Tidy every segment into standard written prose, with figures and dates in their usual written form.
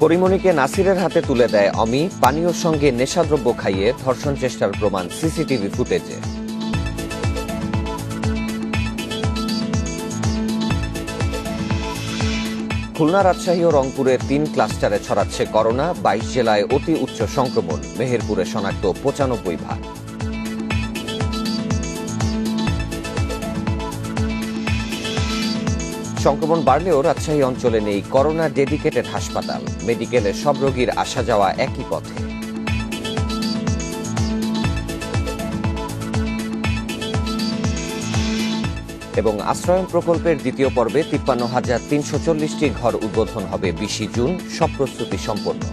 পরিমণিকে নাসিরের হাতে তুলে দেয় অমি। পানীয়র সঙ্গে নেশাদ্রব্য খাইয়ে ধর্ষণ চেষ্টার প্রমাণ সিসিটিভি ফুটেজে। খুলনা, রাজশাহী ও রংপুরের ৩ ক্লাস্টারে ছড়াচ্ছে করোনা। ২২ জেলায় অতি উচ্চ সংক্রমণ। মেহেরপুরে শনাক্ত ৯৫ ভাগ। সংক্রমণ বাড়লেও রাজশাহী অঞ্চলে নেই করোনা ডেডিকেটেড হাসপাতাল। মেডিকেলে সব রোগীর আসা যাওয়া একই পথে। এবং আশ্রয়ন প্রকল্পের দ্বিতীয় পর্বে ৫৩,৩৪০টি ঘর উদ্বোধন হবে ২০ জুন। সব প্রস্তুতি সম্পন্ন।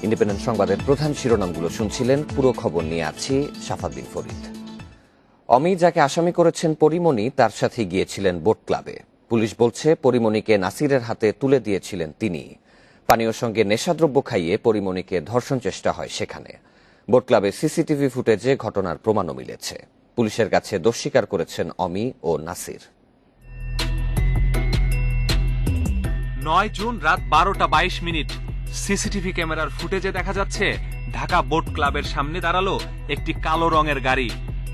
ইন্ডিপেন্ডেন্ট সংবাদের প্রধান শিরোনামগুলো শুনছিলেন। পুরো খবর নিয়ে আছি শাফাদ্দিন ফরিদ। অমি, যাকে আসামি করেছেন পরিমণি, তার সাথে গিয়েছিলেন বোট ক্লাবে। পুলিশ বলছে পরিমণিকে নাসিরের হাতে তুলে দিয়েছিলেন তিনি। পানীয়র সঙ্গে নেশাদ্রব্য খাইয়ে পরিমণিকে ধর্ষণ চেষ্টা হয় সেখানে। বোট ক্লাবে সিসিটিভি ফুটেজে ঘটনার প্রমাণও মিলেছে। পুলিশের কাছে দোষ স্বীকার করেছেন অমি ও নাসির। ৯ জুন রাত ১২:২২ সিসিটিভি ক্যামেরার ফুটেজে দেখা যাচ্ছে ঢাকা বোট ক্লাবের সামনে দাঁড়ালো একটি কালো রঙের গাড়ি।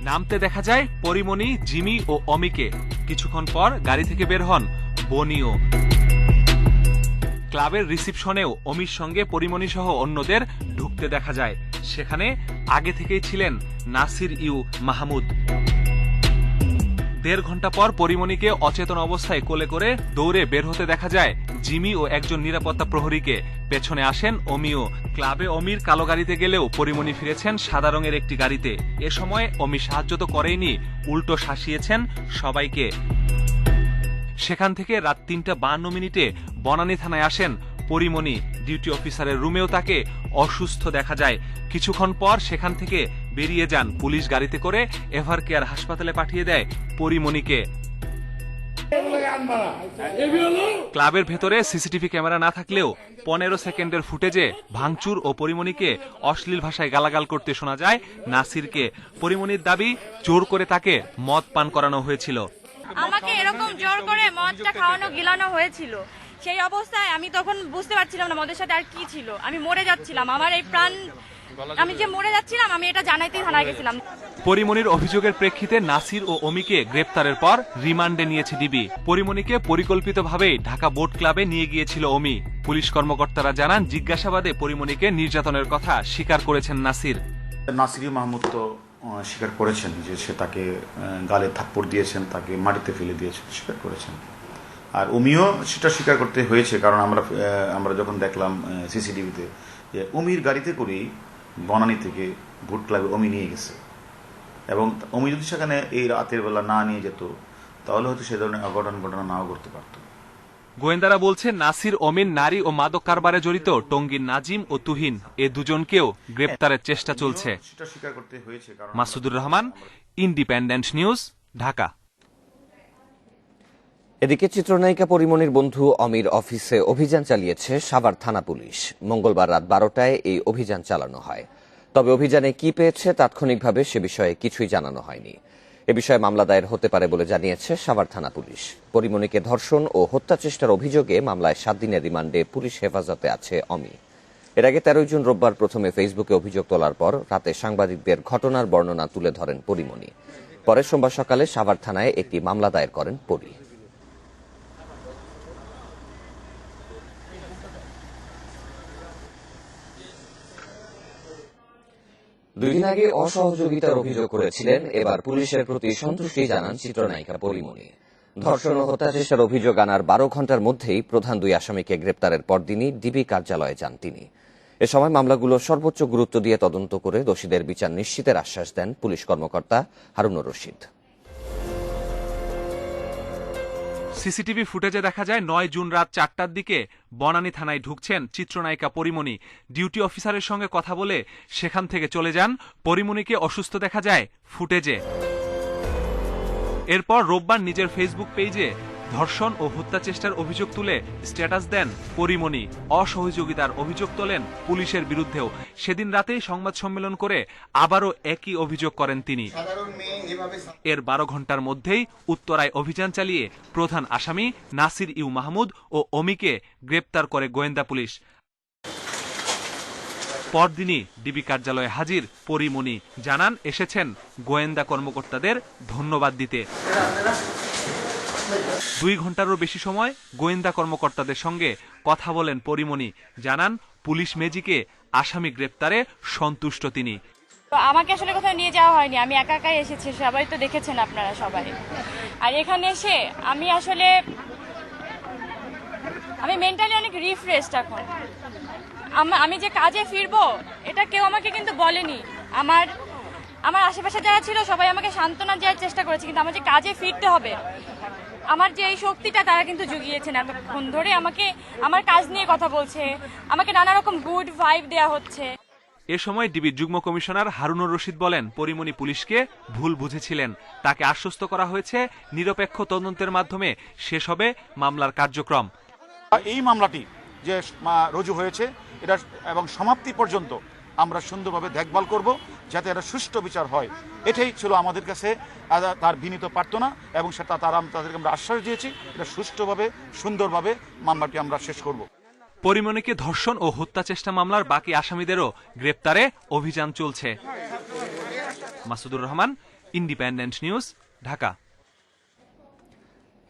নামতে দেখা যায় পরিমণি, জিমি ও অমিকে। কিছুক্ষণ পর গাড়ি থেকে বের হন বনিও। ক্লাবের রিসিপশনেও অমির সঙ্গে পরিমণি সহ অন্যদের ঢুকতে দেখা যায়। সেখানে আগে থেকেই ছিলেন নাসির ইউ মাহমুদ। ১.৫ ঘন্টা পর পরিমণিকে অচেতন অবস্থায় কোলে করে দৌড়ে বের হতে দেখা যায় জিমি ও একজন নিরাপত্তা প্রহরীকে। পেছনে আসেন অমিও। ক্লাবে অমির কালো গাড়িতে গেলেও পরিমণি ফিরেছেন সাদা রঙের একটি গাড়িতে। এ সময় অমি সাহায্য তো করেইনি, উল্টো শাসিয়েছেন সবাইকে। সেখান থেকে রাত ৩:৫২ বনানী থানায় আসেন পরিমণি। ডিউটি অফিসারের রুমেও তাকে অসুস্থ দেখা যায়। কিছুক্ষণ পর সেখান থেকে বেরিয়ে যান পুলিশ গাড়িতে করে। এভার কেয়ার হাসপাতালে পাঠিয়ে দেয় পরিমণিকে। ক্লাবের ভেতরে সিসিটিভি ক্যামেরা না থাকলেও ১৫ সেকেন্ডের ফুটেজে ভাঙচুর ও পরিমণিকে অশ্লীল ভাষায় গালাগাল করতে শোনা যায় নাসিরকে। পরিমণির দাবি, জোর করে তাকে মদ পান করানো হয়েছিল। আমাকে এরকম জোর করে মদটা খাওয়ানো গিলানো হয়েছিল। সেই অবস্থায় আমি তখন বুঝতে পারছিলাম না মদের সাথে আর কি ছিল। আমি মরে যাচ্ছিলাম, আমার এই প্রাণ, আমি যে মরে যাচ্ছিলাম আমি এটা জানাইতেই থানায় গেছিলাম। পরিমণির অভিযোগের প্রেক্ষিতে নাসির ও অমিকে গ্রেপ্তারের পর রিমান্ডে নিয়েছে ডিবি। পরিমণিকে পরিকল্পিতভাবে ঢাকা বোট ক্লাবে নিয়ে গিয়েছিল অমি। পুলিশ কর্মকর্তারা জানান, জিজ্ঞাসাবাদে পরিমণিকে নির্যাতনের কথা স্বীকার করেছেন নাসির। নাসির মাহমুদ তো স্বীকার করেছেন যে সে তাকে গালে থাপ্পড় দিয়েছেন, তাকে মাটিতে ফেলে দিয়েছেন, স্বীকার করেছেন। আর অমিও সেটা স্বীকার করতে হয়েছে, কারণ আমরা যখন দেখলাম সিসিটিভিতে যে অমির গাড়িতে করেই বনানী থেকে ভোট ক্লাবে অমি নিয়ে গেছে। এবং অমি যদি সেখানে এই রাতের বেলা না নিয়ে যেত তাহলে হয়তো সে ধরনের অঘটন ঘটনা নাও করতে পারত। গোয়েন্দারা বলছেন, নাসির অমিন নারী ও মাদক কারবারে জড়িত টঙ্গীর নাজিম ও তুহিন, এ দুজনকেও গ্রেপ্তারের চেষ্টা চলছে। Masudur Rahman, Independent News, Dhaka. এদিকে চিত্রনায়িকা পরিমণির বন্ধু অমির অফিসে অভিযান চালিয়েছে সাভার থানা পুলিশ। মঙ্গলবার রাত ১২টায় এই অভিযান চালানো হয়। তবে অভিযানে কি পেয়েছে তাৎক্ষণিকভাবে সে বিষয়ে কিছুই জানানো হয়নি। এ বিষয়ে মামলা দায়ের হতে পারে বলে জানিয়েছে সাভার থানা পুলিশ। পরিমণিকে ধর্ষণ ও হত্যা চেষ্টার অভিযোগে মামলায় ৭ দিনের রিমান্ডে পুলিশ হেফাজতে আছে অমি। এর আগে ১৩ জুন রোববার প্রথমে ফেসবুকে অভিযোগ তোলার পর রাতে সাংবাদিকদের ঘটনার বর্ণনা তুলে ধরেন পরিমণি। পরে সোমবার সকালে সাভার থানায় একটি মামলা দায়ের করেন পরি। ২ দিন আগে অসহযোগিতার অভিযোগ করেছিলেন। এবার পুলিশের প্রতি সন্তুষ্টি জানান চিত্রনায়িকা পরিমণি। ধর্ষণ ও হত্যা চেষ্টার অভিযোগ আনার ১২ ঘণ্টার মধ্যেই প্রধান ২ আসামিকে গ্রেপ্তারের পরদিনই ডিবি কার্যালয়ে যান তিনি। এ সময় মামলাগুলো সর্বোচ্চ গুরুত্ব দিয়ে তদন্ত করে দোষীদের বিচার নিশ্চিতের আশ্বাস দেন পুলিশ কর্মকর্তা হারুনুর রশিদ। সিসিটিভি ফুটেজে দেখা যায় ৯ জুন রাত ৪টার দিকে বনানী থানায় ঢুকছেন চিত্রনায়িকা পরিমণি। ডিউটি অফিসারের সঙ্গে কথা বলে সেখান থেকে চলে যান। পরিমণিকে অসুস্থ দেখা যায় ফুটেজে। এরপর রোববার নিজের ফেসবুক পেজে ধর্ষণ ও হত্যা চেষ্টার অভিযোগ তুলে স্ট্যাটাস দেন পরিমণি। অসহযোগিতার অভিযোগ তোলেন পুলিশের বিরুদ্ধেও। সেদিন রাতেই সংবাদ সম্মেলন করে আবারও একই অভিযোগ করেন তিনি। এর 12 ঘন্টার মধ্যেই উত্তরায় অভিযান চালিয়ে প্রধান আসামি নাসির ইউ মাহমুদ ও অমিকে গ্রেপ্তার করে গোয়েন্দা পুলিশ। পরদিনই ডিবি কার্যালয়ে হাজির পরিমণি, জানান এসেছেন গোয়েন্দা কর্মকর্তাদের ধন্যবাদ দিতে। 2 ঘন্টারও বেশি সময় গোয়েন্দা কর্মকর্তাদের সঙ্গে কথা বলেন পরিমণি, জানান পুলিশ ম্যাজিকে আসামি গ্রেপ্তারে সন্তুষ্ট তিনি। তো আমাকে আসলে কোথাও নিয়ে যাওয়া হয়নি, আমি একা একাই এসেছি, সবাই তো দেখেছেন আপনারা সবাই। আর এখানে এসে আমি মেন্টালি অনেক রিফ্রেশড এখন। আমি যে কাজে ফিরবো এটা কেউ আমাকে কিন্তু বলেনি। আমার আশেপাশে যারা ছিল সবাই আমাকে সান্ত্বনা দেওয়ার চেষ্টা করেছে, কিন্তু আমার যে কাজে ফিরতে হবে, আমার যে এই শক্তিটা তারা কিন্তু জুগিয়েছেন। এতক্ষণ ধরে আমাকে আমার কাজ নিয়ে কথা বলছে, আমাকে নানা রকম গুড ভাইব দেয়া হচ্ছে। এ সময় ডিবির যুগ্ম কমিশনার হারুনুর রশিদ বলেন, পরিমণি পুলিশকে ভুল বুঝেছিলেন। তাকে আশ্বস্ত করা হয়েছে নিরপেক্ষ তদন্তের মাধ্যমে শেষ হবে মামলার কার্যক্রম। এই মামলাটি যে রুজু হয়েছে এটা এবং সমাপ্তি পর্যন্ত আমরা সুন্দরভাবে দেখভাল করব, যাতে এটা সুষ্ঠু বিচার হয়। এটাই ছিল আমাদের কাছে তার বিনীত প্রার্থনা, এবং সেটা তাদেরকে আমরা আশ্বাস দিয়েছি এটা সুষ্ঠুভাবে সুন্দরভাবে মামলাটি আমরা শেষ করব। পরিমণিকে ধর্ষণ ও হত্যা চেষ্টা মামলার বাকি আসামিদেরও গ্রেপ্তারে অভিযান চলছে। Masudur Rahman, Independent News, Dhaka.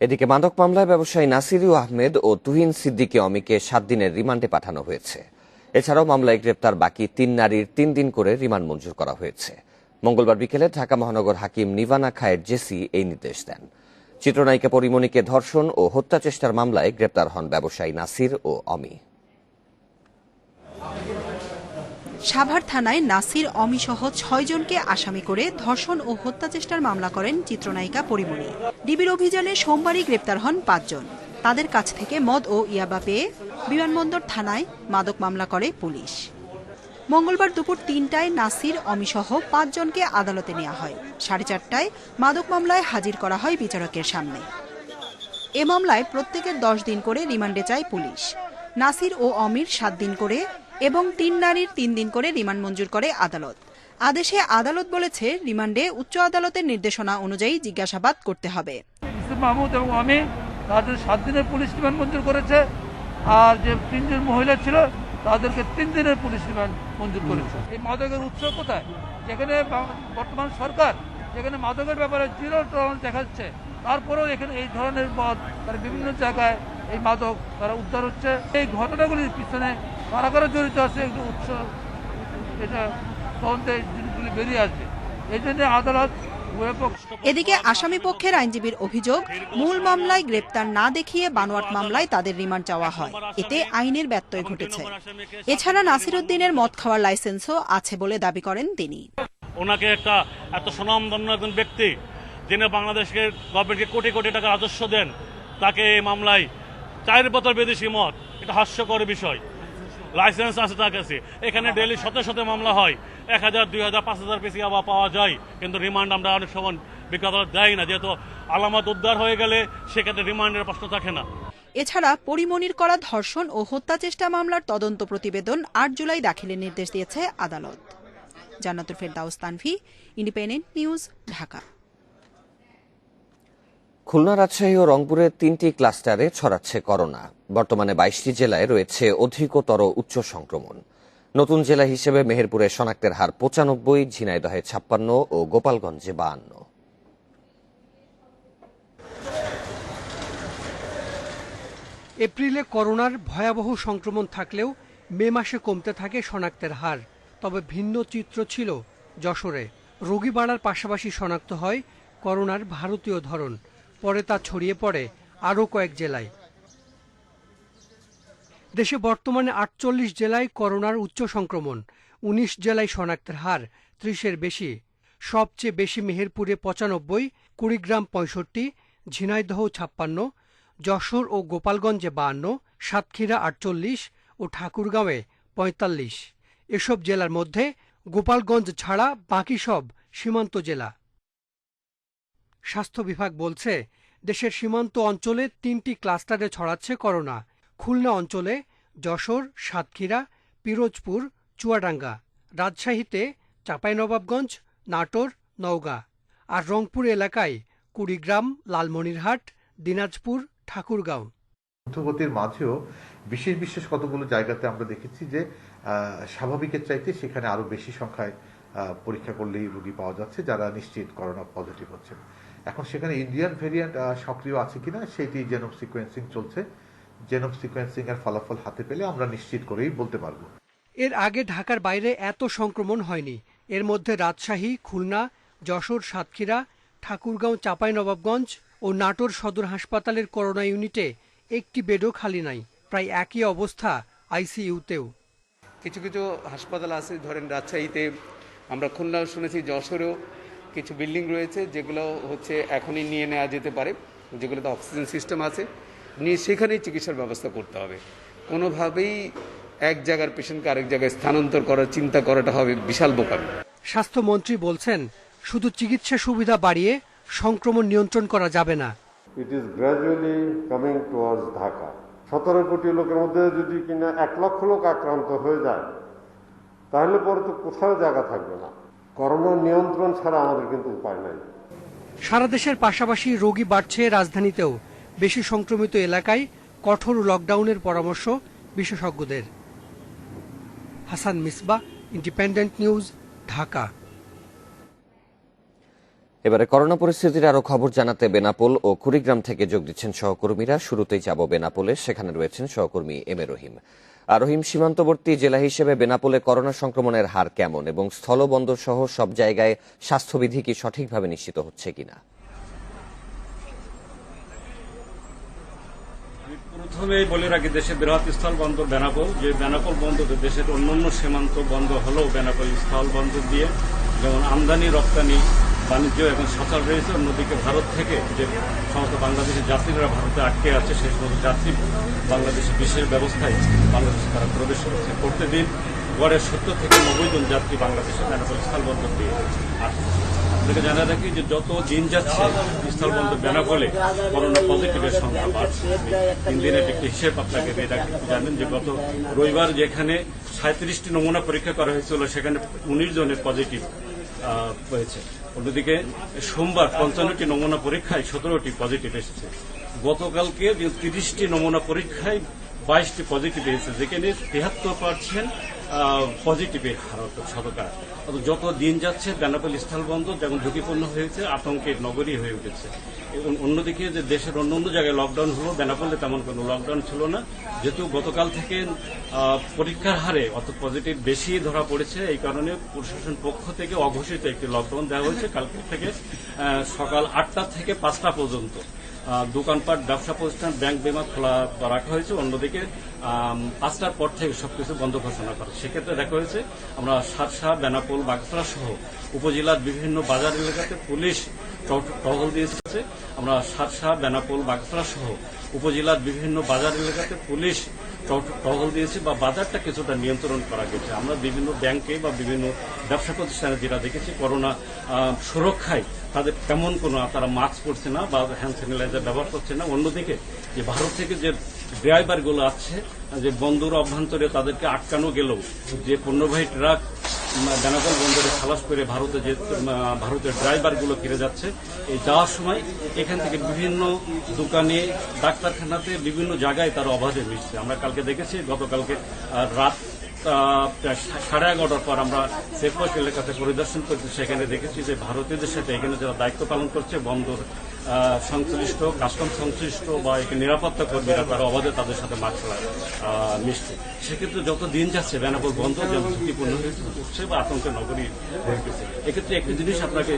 এদিকে মাদক মামলায় ব্যবসায়ী নাসিরু আহমেদ ও তুহিন সিদ্দিকী অমিকে 7 দিনের রিমান্ডে পাঠানো হয়েছে। এছাড়াও মামলায় গ্রেপ্তার বাকি 3 নারীর 3 দিন করে রিমান্ড মঞ্জুর করা হয়েছে। মঙ্গলবার বিকেলে ঢাকা মহানগর হাকিম নিভানা খায়ের জেসি এই নির্দেশ দেন। চিত্রনায়িকা পরিমণিকে ধর্ষণ ও হত্যা চেষ্টার মামলায় গ্রেপ্তার হন ব্যবসায়ী নাসির ও অমি। সাভার থানায় নাসির, অমি সহ 6 জনকে আসামি করে ধর্ষণ ও হত্যা চেষ্টার মামলা করেন চিত্রনায়িকা পরিমণি। ডিবির অভিযানে সোমবারই গ্রেপ্তার হন 5 জন। তাদের কাছ থেকে মদ ও ইয়াবা পেয়ে বিমানবন্দর থানায় মাদক মামলা করে পুলিশ। মঙ্গলবার দুপুর 3টায় নাসির, অমি সহ 5 জনকে আদালতে নেওয়া হয়। 4:30টায় মাদক মামলায় হাজির করা হয় বিচারকের সামনে। এ মামলায় প্রত্যেকের 10 দিন করে রিমান্ডে চায় পুলিশ। নাসির ও অমির 7 দিন করে এবং 3 নারীর 3 দিন করে রিমান্ড মঞ্জুর করে আদালত। আদেশে আদালত বলেছে, রিমান্ডে উচ্চ আদালতের নির্দেশনা অনুযায়ী জিজ্ঞাসাবাদ করতে হবে। মাহমুদ এবং আমি তাদের 7 দিনের পুলিশ রিমান্ড মঞ্জুর করেছে, আর যে 3 জন মহিলা ছিল তাদেরকে 3 দিনের পুলিশ রিমান্ড মঞ্জুর করেছে। এই মাদকের উৎস কোথায়? যেখানে বর্তমান সরকার যেখানে মাদকের ব্যাপারে জিরো টলারেন্স দেখাচ্ছে, তারপরেও এখানে এই ধরনের মদ তারা বিভিন্ন জায়গায় এই মাদক তারা উদ্ধার হচ্ছে। এই ঘটনাগুলির পিছনে কারা কারা জড়িত আছে একটু উৎস এটা তদন্তে জিনিসগুলি বেরিয়ে আসবে। এই জন্য আদালত। এদিকে আসামি পক্ষের আইনজীবীর অভিযোগ, মূল মামলায় গ্রেপ্তার না দেখিয়ে বানোয়াট মামলায় তাদের রিমান্ড চাওয়া হয়, এতে আইনের ব্যত্যয় ঘটেছে। এছাড়া নাসির উদ্দিনের মদ খাওয়ার লাইসেন্সও আছে বলে দাবি করেন তিনি। ওনাকে একটা এত সুনামধন্য একজন ব্যক্তি, যিনি বাংলাদেশকে গভর্নমেন্টকে কোটি কোটি টাকা রাজস্ব দেন, তাকে এই মামলায় 4 বোতল বিদেশি মদ, এটা হাস্যকর বিষয়। লাইসেন্স আছে তার কাছে, এখানে ডেইলি শত শত মামলা হয়, 1000, 2000, 5000 পিস আবার পাওয়া যায়, কিন্তু রিমান্ড আমরা অনেক সময় বিজ্ঞতা দেয় না, যেহেতু আলামত উদ্ধার হয়ে গেলে সেক্ষেত্রে রিমান্ডের প্রশ্ন থাকে না। এছাড়া পরিমণির করা ধর্ষণ ও হত্যা চেষ্টা মামলার তদন্ত প্রতিবেদন 8 জুলাই দাখিলের নির্দেশ দিয়েছে আদালত। জান্নাতুল ফেরদাউস তানভি, ইন্ডিপেন্ডেন্ট নিউজ, ঢাকা। খুলনা, রাজশাহী ও রংপুরের 3টি ক্লাস্টারে ছড়াচ্ছে করোনা। বর্তমানে 22টি জেলায় রয়েছে অধিকতর উচ্চ সংক্রমণ। নতুন জেলা হিসেবে মেহেরপুরে শনাক্তের হার 95, ঝিনাইদহে 56 ও গোপালগঞ্জে 52। এপ্রিলে করোনার ভয়াবহ সংক্রমণ থাকলেও মে মাসে কমতে থাকে শনাক্তের হার। তবে ভিন্ন চিত্র ছিল যশোরে। রোগী বাড়ার পাশাপাশি শনাক্ত হয় করোনার ভারতীয় ধরন, পরে তা ছড়িয়ে পড়ে আরও কয়েক জেলায়। দেশে বর্তমানে 48 জেলায় করোনার উচ্চ সংক্রমণ, 19 জেলায় শনাক্তের হার 30-এর বেশি। সবচেয়ে বেশি মেহেরপুরে 95, কুড়িগ্রাম 65, ঝিনাইদহ 56, যশোর ও গোপালগঞ্জে 52, সাতক্ষীরা 48 ও ঠাকুরগাঁওয়ে 45। এসব জেলার মধ্যে গোপালগঞ্জ ছাড়া বাকি সব সীমান্ত জেলা। স্বাস্থ্য বিভাগ বলছে, দেশের সীমান্ত অঞ্চলে 3টি ক্লাস্টারে ছড়াচ্ছে করোনা। খুলনা অঞ্চলে যশোর, সাতক্ষীরা, পিরোজপুর, চুয়াডাঙ্গা, রাজশাহীতে চাঁপাইনবাবগঞ্জ, নাটোর, নওগাঁ, আর রংপুর এলাকায় কুড়িগ্রাম, লালমনিরহাট, দিনাজপুর, ঠাকুরগাঁও। দ্রুতগতির মাঝেও বিশেষ বিশেষ কতগুলো জায়গাতে আমরা দেখেছি যে স্বাভাবিকের চাইতে সেখানে আরো বেশি সংখ্যায় পরীক্ষা করলেই রোগী পাওয়া যাচ্ছে যারা নিশ্চিত করোনা পজিটিভ হচ্ছে। এখন সেখানে ইন্ডিয়ান ভেরিয়েন্ট সক্রিয় আছে কিনা সেটি জেনোম সিকোয়েন্সিং চলছে। জেনোম সিকোয়েন্সিং এর ফলাফল হাতে পেলে আমরা নিশ্চিত করেই বলতে পারবো। এর আগে ঢাকার বাইরে এত সংক্রমণ হয়নি। এর মধ্যে রাজশাহী, খুলনা, যশোর, সাতক্ষীরা, ঠাকুরগাঁও, চাঁপাইনবাবগঞ্জ ও নাটোর সদর হাসপাতালের করোনা ইউনিটে একটি বেডও খালি নাই। প্রায় একই অবস্থা আইসিইউতেও। কিছু কিছু হাসপাতাল আছে, ধরেন রাজশাহীতে, আমরা খুলনাও শুনেছি, যশোরেও কিছু বিল্ডিং রয়েছে যেগুলো হচ্ছে এখনই নিয়ে নেওয়া যেতে পারে, যেগুলোতে অক্সিজেন সিস্টেম আছে, নিয়ে সেখানেই চিকিৎসার ব্যবস্থা করতে হবে। কোনোভাবেই এক জায়গার পেশেন্টকে আরেক জায়গায় স্থানান্তর করার চিন্তা করাটা হবে বিশাল বোকামি। স্বাস্থ্যমন্ত্রী বলছেন, শুধু চিকিৎসা সুবিধা বাড়িয়ে সংক্রমণ নিয়ন্ত্রণ করা যাবে না। It is gradually coming towards Dhaka. 17 কোটি লোকের মধ্যে যদি কিনা 1 লক্ষ লোক আক্রান্ত হয়ে যায়, তাহলে পরে তো কোথাও জায়গা থাকবে না। করোনা নিয়ন্ত্রণ ছাড়া আমাদের কিন্তু উপায় নাই। সারা দেশের পাশাপাশি রোগী বাড়ছে রাজধানীতেও। বেশি সংক্রমিত এলাকায় কঠোর লকডাউনের পরামর্শ বিশেষজ্ঞদের। Hasan Misbah, independent News, Dhaka. এবারে করোনা পরিস্থিতির আরো খবর জানাতে বেনাপোল ও কুড়িগ্রাম থেকে যোগ দিচ্ছেন সহকর্মীরা। শুরুতেই যাব বেনাপোলে, সেখানে রয়েছেন সহকর্মী এম এ রহিম। আর রহিম, সীমান্তবর্তী জেলা হিসেবে বেনাপোলে করোনা সংক্রমণের হার কেমন এবং স্থলবন্দর সহ সব জায়গায় স্বাস্থ্যবিধি কি সঠিকভাবে নিশ্চিত হচ্ছে কিনা? প্রথমেই বলে রাখি, দেশের বৃহৎ স্থল বন্দর বেনাপোল, যে বেনাপোল বন্দরে দেশের অন্যান্য সীমান্ত বন্ধ হলেও বেনাপোল স্থল বন্দর দিয়ে যেমন আমদানি রপ্তানি বাণিজ্য এখন সচল রয়েছে। অন্যদিকে ভারত থেকে যে সমস্ত বাংলাদেশের যাত্রীরা ভারতে আটকে আছে, সেই সমস্ত যাত্রী বাংলাদেশের বিশেষ ব্যবস্থায় বাংলাদেশে তারা প্রবেশ করছে। প্রতিদিন গড়ে 70 থেকে 90 জন যাত্রী বাংলাদেশের বেনাপোল স্থলবন্দর দিয়ে আসছে। আপনাকে জানা রাখি যে যত দিন যাচ্ছে স্থলবন্দর বেনাপোলে করোনা পজিটিভের সংখ্যা বাড়ছে। 3 দিনের একটি হিসেব আপনাকে দিয়ে রাখি, জানেন যে গত রবিবার যেখানে 37টি নমুনা পরীক্ষা করা হয়েছিল, সেখানে 19 জনের পজিটিভ হয়েছে। অন্যদিকে সোমবার 55টি নমুনা পরীক্ষায় 17টি পজিটিভ এসেছে। গতকালকে 30টি নমুনা পরীক্ষায় 22টি পজিটিভ এসেছে, যেখানে 73% পজিটিভের হার শতকরা। যত দিন যাচ্ছে বেনাপোল স্থলবন্দর যেমন ঝুঁকিপূর্ণ হয়েছে, আতঙ্কের নগরী হয়ে উঠেছে। এবং অন্যদিকে যে দেশের অন্য জায়গায় লকডাউন হলো, বেনাপোলে তেমন কোনো লকডাউন ছিল না, যেহেতু গতকাল থেকে পরীক্ষার হারে অত পজিটিভ বেশি ধরা পড়েছে। এই কারণে প্রশাসন পক্ষ থেকে অঘোষিত একটি লকডাউন দেওয়া হয়েছে। কালকে থেকে সকাল 8টা থেকে 5টা পর্যন্ত দোকানপাট, ব্যবসা প্রতিষ্ঠান, ব্যাংক, বিমা খোলা রাখা হয়েছে। অন্যদিকে 5টার পর থেকে সবকিছু বন্ধ ঘোষণা করা। সেক্ষেত্রে দেখা হয়েছে আমরা সাতশা, বেনাপোল, বাগতলা সহ উপজেলার বিভিন্ন বাজার এলাকাতে পুলিশ টহল দিয়েছে। আমরা সাতশা, বেনাপোল, বাগতলা সহ উপজেলার বিভিন্ন বাজার এলাকাতে পুলিশ টহল দিয়েছে বা বাজারটা কিছুটা নিয়ন্ত্রণ করা গেছে। আমরা বিভিন্ন ব্যাংকে বা বিভিন্ন ব্যবসা প্রতিষ্ঠানে যেটা দেখেছি, করোনা সুরক্ষায় তাদের তেমন কোনো, তারা মাস্ক পরছে না বা হ্যান্ড স্যানিটাইজার ব্যবহার করছে না। অন্যদিকে যে ভারত থেকে যে ড্রাইভারগুলো আছে, যে বন্দর অভ্যন্তরে তাদেরকে আটকানো গেলেও যে পণ্যবাহী ট্রাক বেনাপোল বন্দরে খালাস করে ভারতের ড্রাইভারগুলো ফিরে যাচ্ছে, এই যাওয়ার সময় এখান থেকে বিভিন্ন দোকানে, ডাক্তারখানাতে, বিভিন্ন জায়গায় তারা অবাধে মিশছে। আমরা কালকে দেখেছি, গতকালকে রাত 11:30 পর আমরা চেকপোস্ট এলাকাতে পরিদর্শন করছি। সেখানে দেখেছি যে ভারতীয়দের সাথে এখানে যারা দায়িত্ব পালন করছে, বন্দর সংশ্লিষ্ট, কাস্টম সংশ্লিষ্ট বা এখানে নিরাপত্তা কর্মীরা, তারা অবাধে তাদের সাথে মিশছে। সেক্ষেত্রে যত দিন যাচ্ছে বেনাপোল বন্দর যেন ঝুঁকিপূর্ণ হচ্ছে বা আতঙ্কের নগরী হয়ে গেছে। এক্ষেত্রে একটি জিনিস আপনাকে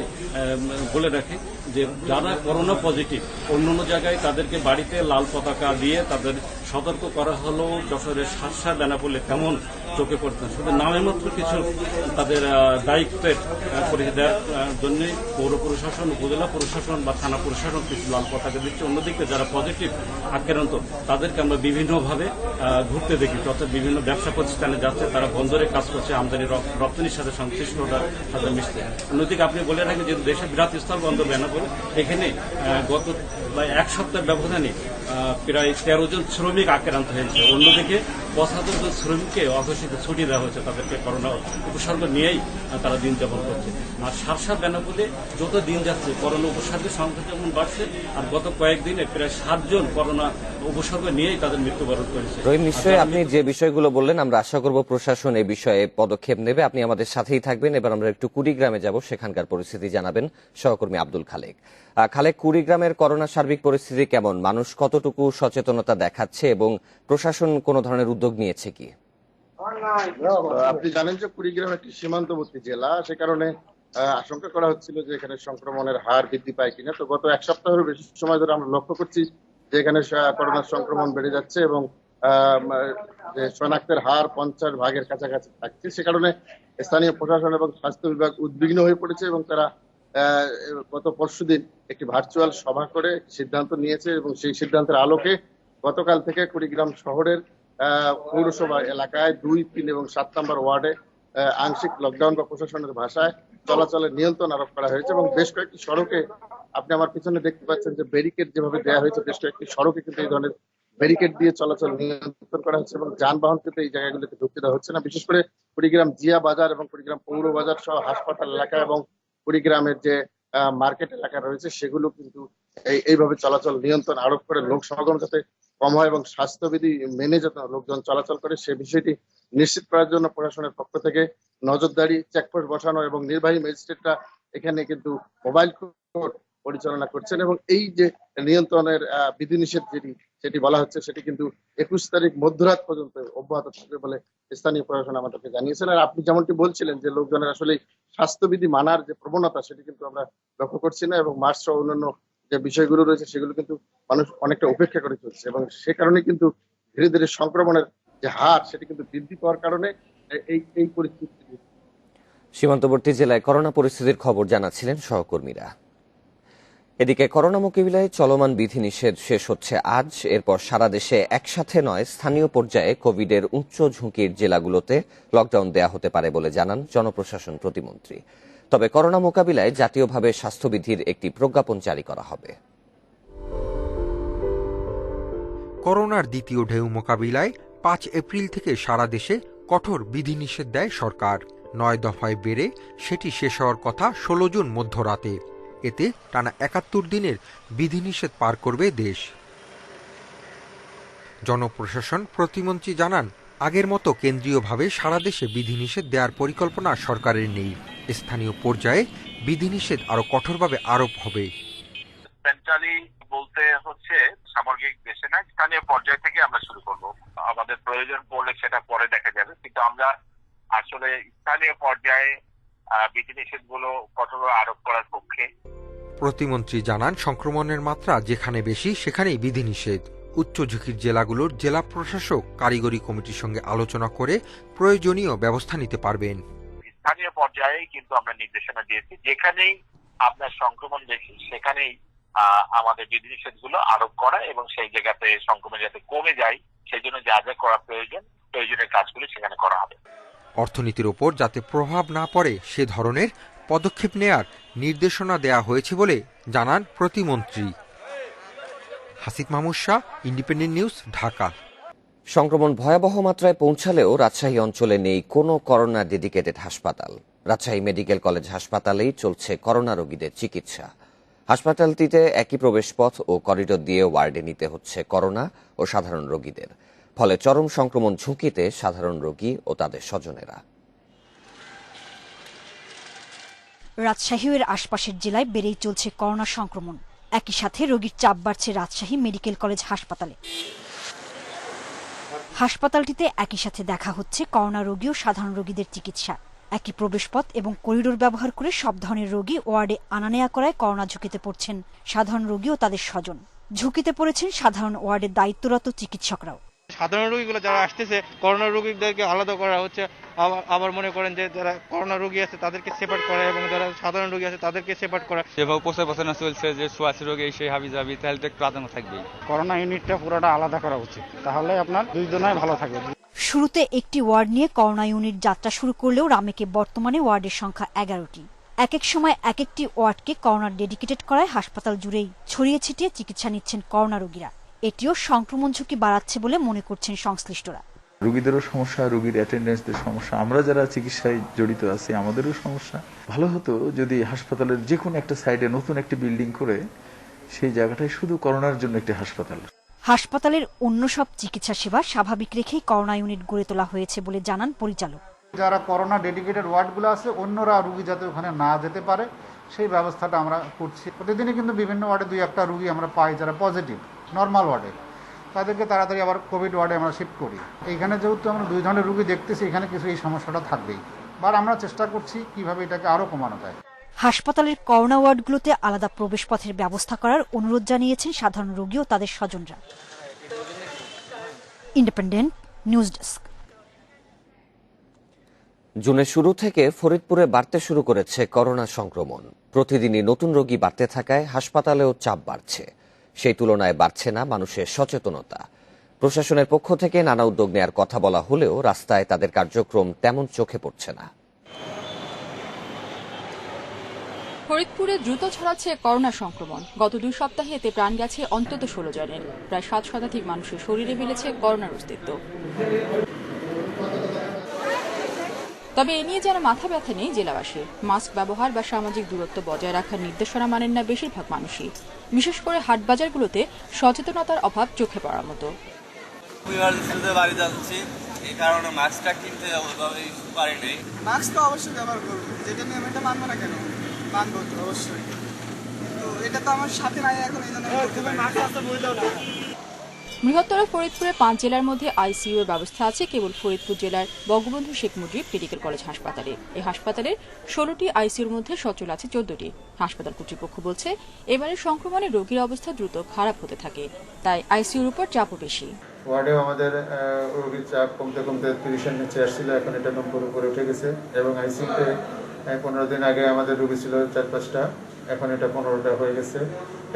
বলে রাখি, যে যারা করোনা পজিটিভ অন্য জায়গায় তাদেরকে বাড়িতে লাল পতাকা দিয়ে তাদের সতর্ক করা হলো। যশোরের সাতশা, বেনাপোলে তেমন চোখে পড়তেন, শুধু নামে মাত্র কিছু তাদের দায়িত্বের পরিধি দেওয়ার জন্য পৌর প্রশাসন, উপজেলা প্রশাসন বা থানা প্রশাসন কিছু লাল পতাকা দিচ্ছে। অন্যদিকে যারা পজিটিভ আক্রান্ত তাদেরকে আমরা বিভিন্নভাবে ঘুরতে দেখি, অর্থাৎ বিভিন্ন ব্যবসা প্রতিষ্ঠানে যাচ্ছে, তারা বন্দরে কাজ করছে, আমদানি রপ্তানির সাথে সংশ্লিষ্টতার সাথে মিশছে। অন্যদিকে আপনি বলে রাখেন যে দেশের বৃহৎ স্থল বন্দর বেনাপোল, এখানে গত এক সপ্তাহ ব্যবধানে প্রায় 13 জন শ্রমিক আক্রান্ত হয়েছে। অন্যদিকে 75 জন শ্রমিককে অঘোষিত ছুটি দেওয়া হয়েছে, তাদেরকে করোনা উপসর্গ নিয়েই তারা দিন যাপন করছে। আর সারসা বেনাপোলে যত দিন যাচ্ছে করোনা উপসর্গের সংখ্যা যেমন বাড়ছে, আর গত কয়েকদিনে প্রায় 7 জন করোনা উপসর্গ নিয়েই তাদের মৃত্যুবরণ করেছে। রহিম, নিশ্চয়ই আপনি যে বিষয়গুলো বললেন আমরা আশা করব প্রশাসন এই বিষয়ে পদক্ষেপ নেবে। আপনি আমাদের সাথেই থাকবেন। এবার আমরা একটু কুড়িগ্রামে যাব, সেখানকার পরিস্থিতি জানাবেন সহকর্মী আব্দুল খালেক। খালেক, কুড়িগ্রামের করোনা সার্বিক পরিস্থিতি কেমন? মানুষ কতটুকু সচেতনতা দেখাচ্ছে এবং প্রশাসন কোনো ধরনের উদ্যোগ নিয়েছে কি? আপনি জানেন যে কুড়িগ্রাম একটি সীমান্তবর্তী জেলা, সে কারণে আশঙ্কা করা হচ্ছিল যে এখানে সংক্রমণের হার বৃদ্ধি পায় কিনা। তো গত এক সপ্তাহের বেশি সময় ধরে আমরা লক্ষ্য করছি যে এখানে করোনার সংক্রমণ বেড়ে যাচ্ছে এবং শনাক্তের হার 50% কাছাকাছি থাকছে। সে কারণে স্থানীয় প্রশাসন এবং স্বাস্থ্য বিভাগ উদ্বিগ্ন হয়ে পড়েছে এবং তারা গত পরশুদিন একটি ভার্চুয়াল সভা করে সিদ্ধান্ত নিয়েছে এবং সেই সিদ্ধান্তের আলোকে গতকাল থেকে কুড়িগ্রাম শহরের পৌরসভা এলাকায় 2, 3 এবং 7 নম্বর ওয়ার্ডে আংশিক লকডাউন বা প্রশাসনের ভাষায় চলাচলের নিয়ন্ত্রণ আরোপ করা হয়েছে এবং বেশ কয়েকটি সড়কে আপনি আমার পিছনে দেখতে পাচ্ছেন যে ব্যারিকেড যেভাবে দেওয়া হয়েছে, বেশ কয়েকটি সড়কে কিন্তু এই ধরনের ব্যারিকেড দিয়ে চলাচল নিয়ন্ত্রণ করা হচ্ছে এবং যানবাহন কিন্তু এই জায়গাগুলোতে ঢুকতে দেওয়া হচ্ছে না। বিশেষ করে কুড়িগ্রাম জিয়া বাজার এবং কুড়িগ্রাম পৌর বাজার সহ হাসপাতাল এলাকা এবং কুড়িগ্রামের যে মার্কেট এলাকা রয়েছে সেগুলো কিন্তু এইভাবে চলাচল নিয়ন্ত্রণ আরোপ করে লোক সমাগম যাতে কম হয় এবং স্বাস্থ্যবিধি মেনে যাতে লোকজন চলাচল করে সে বিষয়টি নিশ্চিত করার জন্য প্রশাসনের পক্ষ থেকে নজরদারি, চেকপোস্ট বসানো এবং নির্বাহী ম্যাজিস্ট্রেটরা এখানে কিন্তু মোবাইল কোর্ট পরিচালনা করছেন এবং এই যে নিয়ন্ত্রণের বিধিনিষেধ সেটি বলা হচ্ছে সেটি কিন্তু 21 তারিখ মধ্যরাত পর্যন্ত অব্যাহত থাকবে বলে স্থানীয় প্রশাসন আমাদেরকে জানিয়েছেন। আর আপনি যেমনটি বলছিলেন যে লোকজনের আসলে স্বাস্থ্যবিধি মানার যে প্রবণতা সেটি কিন্তু আমরা লক্ষ্য করছি না এবং মাস্ক সহ অন্যান্য যে বিষয়গুলো রয়েছে সেগুলো কিন্তু মানুষ অনেকটা উপেক্ষা করে চলছে এবং সে কারণে কিন্তু ধীরে ধীরে সংক্রমণের যে হার সেটি কিন্তু বৃদ্ধি পাওয়ার কারণে এই পরিস্থিতি। সীমান্তবর্তী জেলায় করোনা পরিস্থিতির খবর জানাচ্ছিলেন সহকর্মীরা। এদিকে করোনা মোকাবিলায় চলমান বিধিনিষেধ শেষ হচ্ছে আজ। এরপর সারা দেশে একসাথে নয়, স্থানীয় পর্যায়ে কোভিডের উচ্চ ঝুঁকির জেলাগুলোতে লকডাউন দেয়া হতে পারে বলে জানান জনপ্রশাসন প্রতিমন্ত্রী। তবে করোনা মোকাবিলায় জাতীয়ভাবে স্বাস্থ্যবিধির একটি প্রজ্ঞাপন জারি করা হবে। করোনার দ্বিতীয় ঢেউ মোকাবিলায় 5 এপ্রিল থেকে সারা দেশে কঠোর বিধিনিষেধ দেয় সরকার। 9 দফায় বেড়ে সেটি শেষ হওয়ার কথা 16 জুন মধ্যরাতে। এতে টানা 71 দিনের বিধিনিষেধ পার করবে দেশ। জনপ্রশাসন প্রতিমন্ত্রী জানান, আগের মতো কেন্দ্রীয়ভাবে সারা দেশে বিধিনিষেধ দেওয়ার পরিকল্পনা সরকারের নেই। স্থানীয় পর্যায়ে বিধিনিষেধ আরো কঠোরভাবে আরোপ হবে। সেন্ট্রালি বলতে হচ্ছে সামগ্রিক দেশে না, স্থানীয় পর্যায় থেকে আমরা শুরু করব। আমাদের প্রয়োজন পড়লে সেটা পরে দেখা যাবে, কিন্তু আমরা আসলে স্থানীয় পর্যায়ে বিধিনিষেধ গুলো কঠোর আরোপ করার পক্ষে। প্রতিমন্ত্রী জানান, সংক্রমণের মাত্রা যেখানে বেশি সেখানেই বিধিনিষেধ। উচ্চ ঝুঁকির জেলাগুলোর জেলা প্রশাসক কারিগরি কমিটির সঙ্গে আলোচনা করে প্রয়োজনীয় ব্যবস্থা নিতে পারবেন। স্থানীয় পর্যায়ে কিন্তু আমরা নির্দেশনা দিয়েছি, যেখানেই আপনার সংক্রমণ বেশি সেখানেই আমাদের বিধিনিষেধ গুলো আরোপ করা এবং সেই জায়গাতে সংক্রমণ যাতে কমে যায় সেই জন্য যা যা করা প্রয়োজনীয় কাজগুলো সেখানে করা হবে। অর্থনীতির ওপর যাতে প্রভাব না পড়ে সে ধরনের পদক্ষেপ নেয়ার নির্দেশনা দেয়া হয়েছে বলে জানান প্রতিমন্ত্রী। Hasib Mahmud Shah, independent News, Dhaka. সংক্রমণ ভয়াবহ মাত্রায় পৌঁছালেও রাজশাহী অঞ্চলে নেই কোনো করোনা ডেডিকেটেড হাসপাতাল। রাজশাহী মেডিকেল কলেজ হাসপাতালেই চলছে করোনা রোগীদের চিকিৎসা। হাসপাতালটিতে একই প্রবেশপথ ও করিডোর দিয়ে ওয়ার্ডে নিতে হচ্ছে করোনা ও সাধারণ রোগীদের। ফলে চরম সংক্রমণ ঝুঁকিতে সাধারণ রোগী ও তাদের স্বজনেরা। রাজশাহী এর আশপাশের জেলায় বেড়েই চলছে করোনা সংক্রমণ। একই সাথে রোগীর চাপ বাড়ছে রাজশাহী মেডিকেল কলেজ হাসপাতালে। হাসপাতালটিতে একই সাথে দেখা হচ্ছে করোনা রোগী ও সাধারণ রোগীদের চিকিৎসা। একই প্রবেশপথ এবং করিডোর ব্যবহার করে সব ধরনের রোগী ওয়ার্ডে আনা নেয়া করায় করোনা ঝুঁকিতে পড়ছেন সাধারণ রোগী ও তাদের স্বজন। ঝুঁকিতে পড়েছেন সাধারণ ওয়ার্ডের দায়িত্বরত চিকিৎসকরাও। সাধারণ রোগীগুলো যারা আসতেছে করোনা রোগীদেরকে আলাদা করা হচ্ছে, আবার মনে করেন যে যারা করোনা রোগী আছে তাদেরকে সেপারেট করা এবং যারা সাধারণ রোগী আছে তাদেরকে সেপারেট করা। যেভাবে প্রচার চলছে যে ছোঁয়াচে রোগী সেই হাবি যাবি, তাহলে তো একটু প্রাধান্য থাকবেই। করোনা ইউনিটটা পুরোটা আলাদা করা উচিত, তাহলে আপনার দুইজনাই ভালো থাকবে। শুরুতে একটি ওয়ার্ড নিয়ে করোনা ইউনিট যাত্রা শুরু করলেও রামেকে বর্তমানে ওয়ার্ডের সংখ্যা 11টি। এক এক সময় এক একটি ওয়ার্ডকে করোনার ডেডিকেটেড করায় হাসপাতাল জুড়েই ছড়িয়ে ছিটিয়ে চিকিৎসা নিচ্ছেন করোনা রোগীরা। এটিও সংক্রমণ ঝুঁকি বাড়াচ্ছে বলে মনে করছেন সংশ্লিষ্টরা। রোগীদেরও সমস্যা, রোগীর অ্যাটেন্ডেন্সদের সমস্যা, আমরা যারা চিকিৎসায় জড়িত আছি আমাদেরও সমস্যা। ভালো হতো যদি হাসপাতালের যে কোনো একটা সাইডে নতুন একটি বিল্ডিং করে সেই জায়গাটায় শুধু করোনার জন্য একটি হাসপাতাল। হাসপাতালের অন্য সব চিকিৎসা সেবা স্বাভাবিক রেখেই করোনা ইউনিট গড়ে তোলা হয়েছে বলে জানান পরিচালক। যারা করোনা ডেডিকেটেড ওয়ার্ডগুলো আছে অন্যরা রোগী যাতে ওখানে না যেতে পারে সেই ব্যবস্থাটা আমরা করছি। প্রতিদিনই কিন্তু বিভিন্ন ওয়ার্ডে 2-1টা রোগী আমরা পাই যারা পজিটিভ নর্মাল ওয়ার্ডে, তাদেরকে তাড়াতাড়ি আবার কোভিড ওয়ার্ডে আমরা শিফট করি। এইখানে যেহেতু আমরা 2 ধরনের রোগী দেখতেছি, এখানে কিছু এই সমস্যাটা থাকবেই, বা আমরা চেষ্টা করছি কিভাবে এটাকে আরো কমানো যায়। হাসপাতালের করোনা ওয়ার্ডগুলোতে আলাদা প্রবেশপথের ব্যবস্থা করার অনুরোধ জানিয়েছেন সাধারণ রোগী ও তাদের স্বজনরা। Independent news desk. জুনের শুরু থেকে ফরিদপুরে বাড়তে শুরু করেছে করোনা সংক্রমণ। প্রতিদিনই নতুন রোগী বাড়তে থাকায় হাসপাতালেও চাপ বাড়ছে। সেই তুলনায় বাড়ছে না মানুষের সচেতনতা। প্রশাসনের পক্ষ থেকে নানা উদ্যোগ নেয়ার কথা বলা হলেও রাস্তায় তাদের কার্যক্রম তেমন চোখে পড়ছে না। ফরিদপুরে দ্রুত ছড়াচ্ছে করোনা সংক্রমণ। গত 2 সপ্তাহে এতে প্রাণ গেছে অন্তত 16 জনের। প্রায় 7 শতাধিক মানুষের শরীরে মিলেছে করোনার অস্তিত্ব। তবে এ নিয়ে যেন মাথা ব্যথা নেই জেলাবাসী। মাস্ক ব্যবহার বা সামাজিক দূরত্ব বজায় রাখার নির্দেশনা মানেন না বেশিরভাগ মানুষই। বিশেষ করে হাট বাজারগুলোতে সচেতনতার অভাব চোখে পড়ার মতো। বাড়ি যাচ্ছি, এই কারণে মাস্কটা কিনতে পারিনি। মাস্ক তো অবশ্যই ব্যবহার করবো, যেটা নিয়ম এটা মানবো না কেন, মানবো তো অবশ্যই। তো এটা তো আমার সাথে নাই এখন, এই জন্য বৃহত্তর ফরিদপুরে 5 জেলার মধ্যে আইসিইউ এর ব্যবস্থা আছে কেবল ফরিদপুর জেলার বঙ্গবন্ধু শেখ মুজিব মেডিকেল কলেজ হাসপাতালে। এই হাসপাতালের 16টি আইসিইউর মধ্যে সচল আছে 14টি। হাসপাতাল কর্তৃপক্ষ বলছে এবারে সংক্রমণে রোগীর অবস্থা দ্রুত খারাপ হতে থাকে, তাই আইসিইউর উপর চাপও বেশি। ওয়ার্ডেও আমাদের রোগীর চাপ কমতে কমতে 30-এর নিচে আসছিল, এখন এটা নম্বর উপরে উঠে গেছে। এবং আইসিইউতে 15 দিন আগে আমাদের রোগী ছিল 4-5টা, এখন এটা 15টা হয়ে গেছে।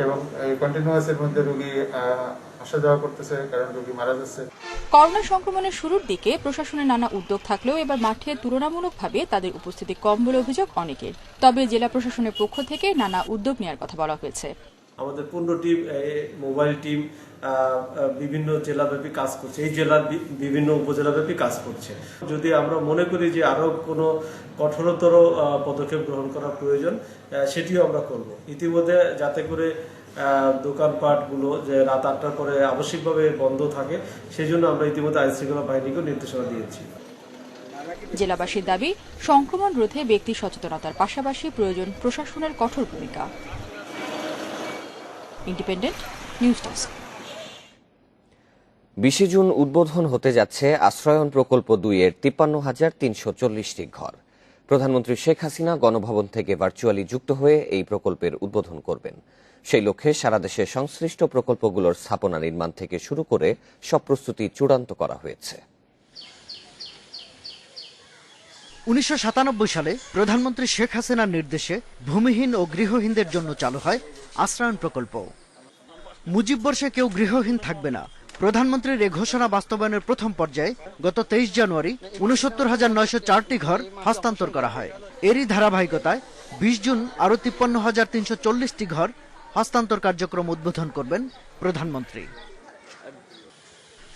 এবং এই কন্টিনিউয়াসের মধ্যে রোগী আসা যাওয়া করতেছে, কারণ রোগী মারা যাচ্ছে। করোনা সংক্রমণের শুরুর দিকে প্রশাসনের নানা উদ্যোগ থাকলেও এবার মাঠে তুলনামূলকভাবে তাদের উপস্থিতি কম বলে অভিযোগ অনেকের। তবে জেলা প্রশাসনের পক্ষ থেকে নানা উদ্যোগ নেওয়ার কথা বলা হয়েছে। আমাদের 15টি মোবাইল টিম বিভিন্ন জেলাব্যাপী কাজ করছে, এই জেলার বিভিন্ন উপজেলাব্যাপী কাজ করছে। যদি আমরা মনে করি যে আরো কোনো কঠোরতর পদক্ষেপ গ্রহণ করা প্রয়োজন, সেটিও আমরা করব। ইতিমধ্যে যাতে করে দোকানপাটগুলো যে রাত 8টার পরে আবশ্যিকভাবে বন্ধ থাকে, সেই জন্য আমরা ইতিমধ্যে আইনশৃঙ্খলা বাহিনীকেও নির্দেশনা দিয়েছি। জেলাবাসীর দাবি, সংক্রমণ রোধে ব্যক্তি সচেতনতার পাশাপাশি প্রয়োজন প্রশাসনের কঠোর ভূমিকা। Independent news desk. 20 জুন উদ্বোধন হতে যাচ্ছে আশ্রয়ন প্রকল্প 2-এর 53,340টি ঘর। প্রধানমন্ত্রী শেখ হাসিনা গণভবন থেকে ভার্চুয়ালি যুক্ত হয়ে এই প্রকল্পের উদ্বোধন করবেন। সেই লক্ষ্যে সারা দেশে সংশ্লিষ্ট প্রকল্পগুলোর স্থাপনা নির্মাণ থেকে শুরু করে সব প্রস্তুতি চূড়ান্ত করা হয়েছে। 1997 সালে প্রধানমন্ত্রী শেখ হাসিনার নির্দেশে ভূমিহীন ও গৃহহীনদের জন্য চালু হয় আশ্রয়ন প্রকল্প। মুজিব বর্ষে কেউ গৃহহীন থাকবে না, প্রধানমন্ত্রীর এ ঘোষণা বাস্তবায়নের প্রথম পর্যায়ে গত 23 জানুয়ারি 69,904টি ঘর হস্তান্তর করা হয়। এরই ধারাবাহিকতায় 20 জুন আরও 53,340টি ঘর হস্তান্তর কার্যক্রম উদ্বোধন করবেন প্রধানমন্ত্রী।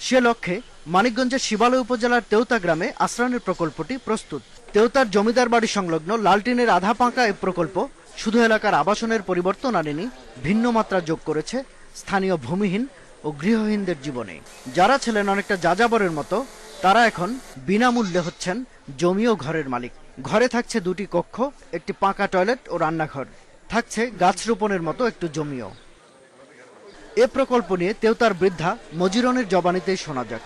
সে লক্ষ্যে মানিকগঞ্জের শিবালয় উপজেলার তেওতা গ্রামে আশ্রয়নের প্রকল্পটি প্রস্তুত। তেওতার জমিদার বাড়ি সংলগ্ন লালটিনের আধা পাঁকা এই প্রকল্প শুধু এলাকার আবাসনের পরিবর্তন আনেনি, ভিন্ন মাত্রা যোগ করেছে স্থানীয় ভূমিহীন ও গৃহহীনদের জীবনে। যারা ছিলেন অনেকটা যাযাবরের মতো, তারা এখন বিনামূল্যে হচ্ছেন জমি ও ঘরের মালিক। ঘরে থাকছে 2টি কক্ষ, একটি পাঁকা টয়লেট ও রান্নাঘর, থাকছে গাছ রোপণের মতো একটু জমিও। এ প্রকল্প নিয়ে তেওতার বৃদ্ধা মজিরনের জবানিতেই শোনা যাক।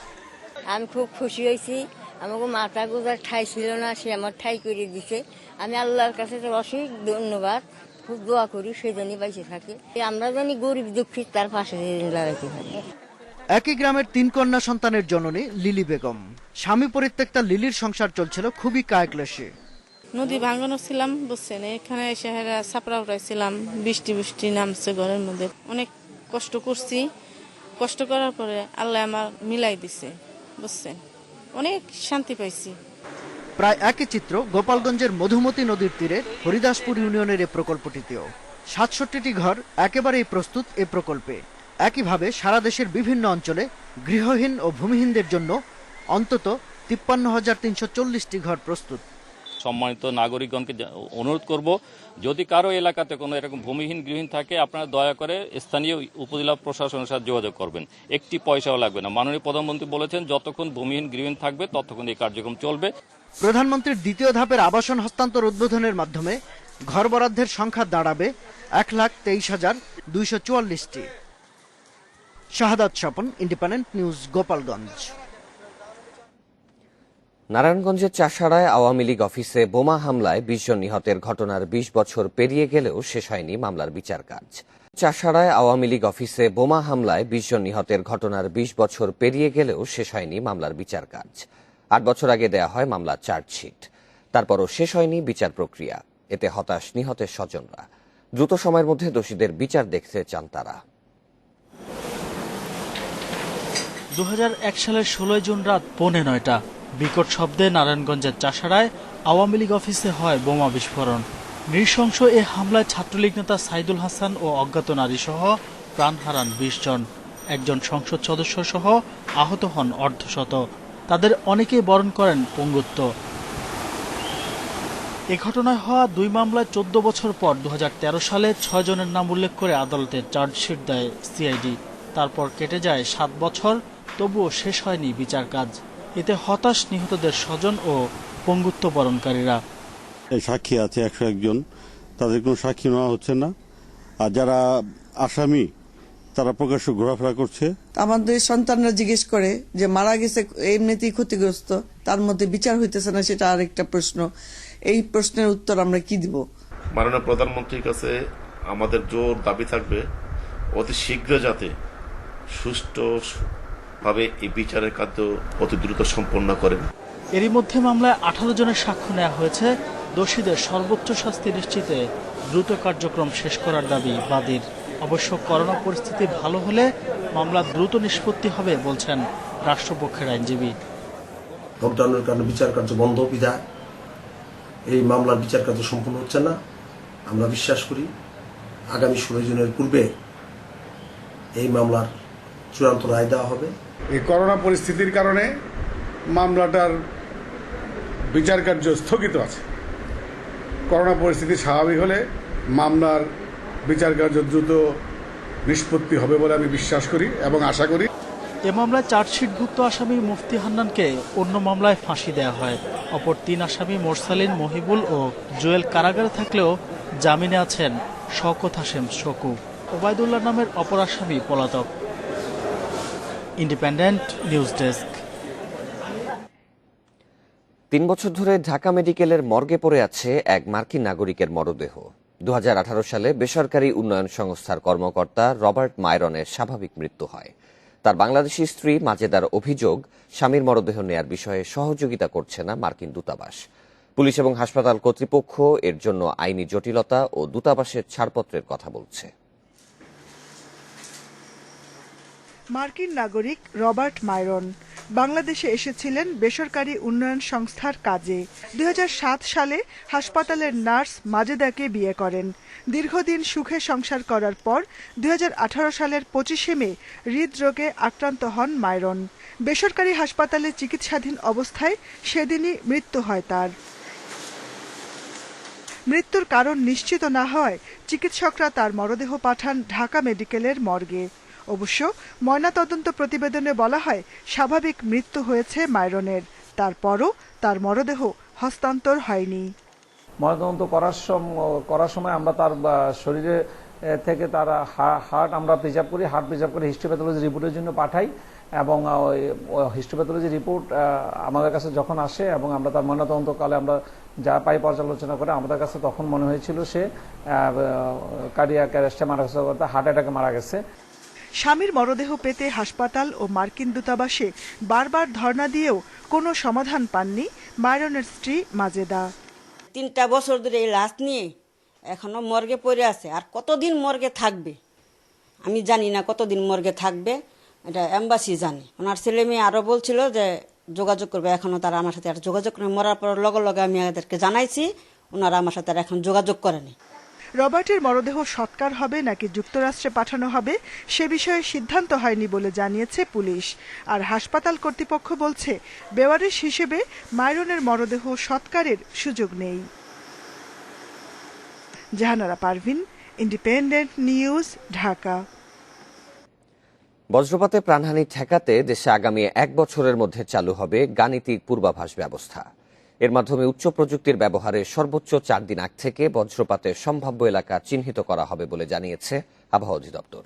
আমি খুব খুশি হয়েছি, আমাকে মাথা গোজার ঠাই ছিল না, সে আমার ঠাই করে দিছে। আমি আল্লাহর কাছে অশেষ ধন্যবাদ, খুব দোয়া করি সেই জন্যই বাইসে থাকি। আমরা জানি গরিব দুঃখী তার পাশে লাগাইতে পারি। একই গ্রামের 3 কন্যা সন্তানের জননী লিলি বেগম। স্বামী পরিত্যক্তা লিলির সংসার চলছিল খুবই কায়ক্লেশে। নদী ভাঙানো ছিলাম, বুঝছেন, এখানে এসে ছাপড়া উঠাইছিলাম, বৃষ্টি নামছে ঘরের মধ্যে। অনেক কষ্ট করছি, কষ্ট করার পরে আল্লাহ আমার মিলাই দিছে, বুঝছেন, অনেক শান্তি পাইছি। প্রায় একই চিত্র গোপালগঞ্জের মধুমতি নদীর তীরে হরিদাসপুর ইউনিয়নের এ প্রকল্পটিতেও ৬৭টি ঘর একেবারেই প্রস্তুত এ প্রকল্পে। একইভাবে সারা দেশের বিভিন্ন অঞ্চলে গৃহহীন ও ভূমিহীনদের জন্য অন্তত ৫৩,৩৪০টি ঘর প্রস্তুত। সম্মানিত নাগরিকগণকে অনুরোধ করব, যদি কারো এলাকাতে কোনো এরকম ভূমিহীন গৃহহীন থাকে আপনারা দয়া করে স্থানীয় উপজেলা প্রশাসনের সাথে যোগাযোগ করবেন। একটি পয়সাও লাগবে না। মাননীয় প্রধানমন্ত্রী বলেছেন যতক্ষণ ভূমিহীন গৃহহীন থাকবে ততক্ষণ এই কার্যক্রম চলবে। প্রধানমন্ত্রীর দ্বিতীয় ধাপের আবাসন হস্তান্তর উদ্বোধনের মাধ্যমে ঘর বরাদ্দের সংখ্যা দাঁড়াবে ১,২৩,২৪৪টি। শাহাদাত স্বপন, ইন্ডিপেন্ডেন্ট নিউজ, গোপালগঞ্জ। নারায়ণগঞ্জের চাষাড়ায় আওয়ামী লীগ অফিসে বোমা হামলায় ২০ জন নিহতের ঘটনার ২০ বছর পেরিয়ে গেলেও শেষ হয়নি মামলার বিচার কাজ। চাষাড়ায় আওয়ামী লীগ অফিসে বোমা হামলায় ২০ জন নিহতের ঘটনার ২০ বছর পেরিয়ে গেলেও শেষ হয়নি মামলার বিচার কাজ। ৮ বছর আগে দেয়া হয় মামলার চার্জশিট, তারপরও শেষ হয়নি বিচার প্রক্রিয়া। এতে হতাশ নিহতের স্বজনরা। দ্রুত সময়ের মধ্যে দোষীদের বিচার দেখতে চান তারা। ২০০১ সালের ১৬ জুন রাত ৯:৩০ বিকট শব্দে নারায়ণগঞ্জের চাষাড়ায় আওয়ামী লীগ অফিসে হয় বোমা বিস্ফোরণ। নৃশংস এ হামলায় ছাত্রলীগ নেতা সাইদুল হাসান ও অজ্ঞাত নারী সহ প্রাণ হারান ২০ জন। একজন সংসদ সদস্য সহ আহত হন অর্ধশত। তাদের অনেকেই বরণ করেন পঙ্গুত্ব। এ ঘটনায় হওয়া ২ মামলায় ১৪ বছর পর ২০১৩ সালে ৬ জনের নাম উল্লেখ করে আদালতে চার্জশিট দেয় সিআইডি। তারপর কেটে যায় ৭ বছর, তবুও শেষ হয়নি বিচার কাজ। এতে হতাশ নিহতদের স্বজন ও পঙ্গুত্ব বরণকারীরা। সাক্ষী আছে ১০১ জন, তাদের কোনো সাক্ষী নেওয়া হচ্ছে না। আর যারা আসামি তারা প্রকাশ্য ঘোরাফেরা করছে। আমাদের সন্তানরা জিজ্ঞেস করে যে মারা গেছে এমনিতেই ক্ষতিগ্রস্ত, তার মধ্যে বিচার হইতেছে না, সেটা আরেকটা প্রশ্ন। এই প্রশ্নের উত্তর আমরা কি দিব? মাননীয় প্রধানমন্ত্রীর কাছে আমাদের জোর দাবি থাকবে অতি শীঘ্র যাতে সুষ্ঠুভাবে এই বিচারের কার্য অতি দ্রুত সম্পন্ন করেন। এরই মধ্যে মামলায় ১৮ জনের সাক্ষ্য নেওয়া হয়েছে। দোষীদের সর্বোচ্চ শাস্তি নিশ্চিতে দ্রুত কার্যক্রম শেষ করার দাবি বাদীর। অবশ্য করোনা পরিস্থিতি ভালো হলে মামলা দ্রুত নিষ্পত্তি হবে বলছেন রাষ্ট্রপক্ষের আইনজীবী। লকডাউনের কারণে বিচার কার্য বন্ধ বিধায় এই মামলার বিচার কার্য সম্পূর্ণ হচ্ছে না। আমরা বিশ্বাস করি আগামী ১৬ জুনের পূর্বে এই মামলার চূড়ান্ত রায় দেওয়া হবে। এই করোনা পরিস্থিতির কারণে মামলাটার বিচার কার্য স্থগিত আছে। করোনা পরিস্থিতি স্বাভাবিক হলে মামলার বিচার কার্য দ্রুত নিষ্পত্তি হবে বলে আমি বিশ্বাস করি এবং আশা করি। এ মামলায় চার্জশিটভুক্ত আসামি মুফতি হান্নানকে অন্য মামলায় ফাঁসি দেওয়া হয়। অপর ৩ আসামি মোরসালিন, মহিবুল ও জুয়েল কারাগারে থাকলেও জামিনে আছেন শওকত হাশেম শকু। ওবায়দুল্লাহ নামের অপর আসামি পলাতক। Independent news desk. ৩ বছর ধরে ঢাকা মেডিকেলের মর্গে পড়ে আছে এক মার্কিন নাগরিকের মরদেহ। ২০১৮ সালে বেসরকারি উন্নয়ন সংস্থার কর্মকর্তা রবার্ট মায়রনের স্বাভাবিক মৃত্যু হয়। তার বাংলাদেশি স্ত্রী মাজেদার অভিযোগ, স্বামীর মরদেহ নেয়ার বিষয়ে সহযোগিতা করছে না মার্কিন দূতাবাস। পুলিশ এবং হাসপাতাল কর্তৃপক্ষ এর জন্য আইনি জটিলতা ও দূতাবাসের ছাড়পত্রের কথা বলছে। মার্কিন নাগরিক রবার্ট মায়রন বাংলাদেশে এসেছিলেন বেসরকারি উন্নয়ন সংস্থার কাজে। ২০০৭ সালে হাসপাতালের নার্স মাজেদাকে বিয়ে করেন। দীর্ঘদিন সুখে সংসার করার পর ২০১৮ সালের ২৫শে মে হৃদরোগে আক্রান্ত হন মায়রন। বেসরকারি হাসপাতালে চিকিৎসাধীন অবস্থায় সেদিনই মৃত্যু হয় তার। মৃত্যুর কারণ নিশ্চিত না হয় চিকিৎসকরা তার মরদেহ পাঠান ঢাকা মেডিকেলের মর্গে। অবশ্য ময়নাতদন্ত প্রতিবেদনে বলা হয় স্বাভাবিক মৃত্যু হয়েছে মায়রনের, তারপরও তার মরদেহ হস্তান্তর হয়নি। ময়নাতদন্ত করার সময় আমরা তার শরীরে থেকে তার হার্ট আমরা প্রিজার্ভ করি, হার্ট প্রিজার্ভ করে হিস্টোপ্যাথোলজি রিপোর্টের জন্য পাঠাই এবং হিস্টোপ্যাথোলজি রিপোর্ট আমাদের কাছে যখন আসে এবং আমরা তার ময়নাতদন্তকালে আমরা যা পাই পর্যালোচনা করে আমাদের কাছে তখন মনে হয়েছিল সে কার্ডিয়াক অ্যারেস্টে মারা গেছে, হার্ট অ্যাটাকে মারা গেছে। স্বামীর মরদেহ পেতে হাসপাতাল ও মার্কিন দূতাবাসে বারবার ধর্ণা দিয়েও কোনো সমাধান পাননি মায়রনের স্ত্রী মাজেদা। 3টা বছর ধরে এই লাশ নিয়ে এখনো মর্গে পড়ে আছে। আর কতদিন মর্গে থাকবে আমি জানি না, কতদিন মর্গে থাকবে এটা এম্বাসি জানে। ওনার ছেলে মেয়ে আরও বলছিল যে যোগাযোগ করবে, এখনো তারা আমার সাথে আর যোগাযোগ করে, মরার পর লগে লগে আমি এদেরকে জানাইছি, ওনারা আমার সাথে আর এখন যোগাযোগ করেনি। রবার্টের মরদেহ সৎকার হবে নাকি যুক্তরাষ্ট্রে পাঠানো হবে সে বিষয়ে সিদ্ধান্ত হয়নি বলে জানিয়েছে পুলিশ। আর হাসপাতাল কর্তৃপক্ষ বলছে বেওয়ারিশ হিসেবে মাইরনের মরদেহ সৎকারের সুযোগ নেই। Jahanara Parvin, Independent News, Dhaka. বজ্রপাতে প্রাণহানি ঠেকাতে দেশে আগামী 1 বছরের মধ্যে চালু হবে গাণিতিক পূর্বাভাস ব্যবস্থা। এর মাধ্যমে উচ্চ প্রযুক্তির ব্যবহারে সর্বোচ্চ 4 দিন আগ থেকে বজ্রপাতের সম্ভাব্য এলাকা চিহ্নিত করা হবে বলে জানিয়েছে আবহাওয়া অধিদপ্তর।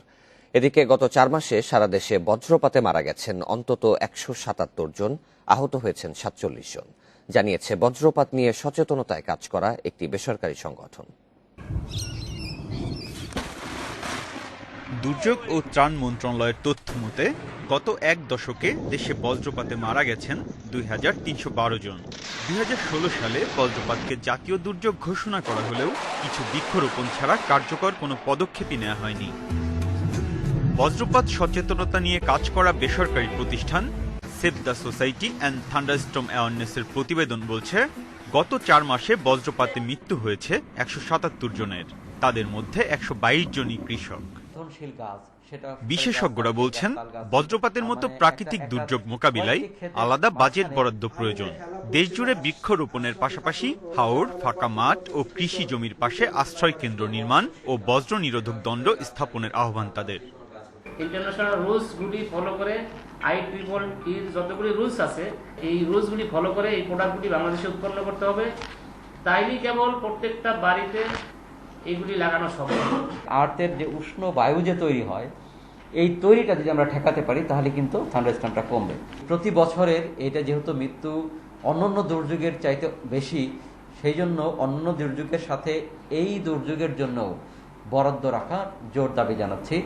এদিকে গত 4 মাসে সারা দেশে বজ্রপাতে মারা গেছেন অন্তত 177 জন, আহত হয়েছেন 47 জন, জানিয়েছে বজ্রপাত নিয়ে সচেতনতায় কাজ করা একটি বেসরকারি সংগঠন। দুর্যোগ ও ত্রাণ মন্ত্রণালয়ের তথ্য মতে গত 1 দশকে দেশে বজ্রপাতে মারা গেছেন 2312 জন। 2016 সালে বজ্রপাতকে জাতীয় দুর্যোগ ঘোষণা করা হলেও কিছু বৃক্ষরোপণ ছাড়া কার্যকর কোনো পদক্ষেপই নেওয়া হয়নি। বজ্রপাত সচেতনতা নিয়ে কাজ করা বেসরকারি প্রতিষ্ঠান save the society and thunderstorm অ্যাওয়ারনেসের প্রতিবেদন বলছে গত 4 মাসে বজ্রপাতে মৃত্যু হয়েছে 177 জনের, তাদের মধ্যে 122 জনই কৃষক। বিশেষজ্ঞরা বলছেন বজ্রপাতের মতো প্রাকৃতিক দুর্যোগ মোকাবিলায় আলাদা বাজেট বরাদ্দ প্রয়োজন। দেশজুড়ে বৃক্ষরোপণের পাশাপাশি হাওর, ফাঁকা মাঠ ও কৃষি জমির পাশে আশ্রয় কেন্দ্র নির্মাণ ও বজ্র নিরোধক দণ্ড স্থাপনের আহ্বান তাদের। ইন্টারন্যাশনাল রুলসগুলি ফলো করে IEEE যতগুলি রুলস আছে এই রুলসগুলি ফলো করে এই প্রোডাক্টগুলি বাংলাদেশে উৎপন্ন করতে হবে। তাইলেই কেবল প্রত্যেকটা বাড়িতে এগুলি লাগানো সম্ভব। আর্থের যে উষ্ণ বায়ু যে তৈরি হয়, এই তৈরিটা যদি আমরা ঠেকাতে পারি তাহলে কিন্তু থান্ডারস্টর্মটা কমবে। প্রতি বছরের এটা যেহেতু মৃত্যু অন্যান্য দুর্যোগের চাইতে বেশি, সেই জন্য অন্য দুর্যোগের সাথে এই দুর্যোগের জন্য বরাদ্দ রাখা জোর দাবি জানাচ্ছি।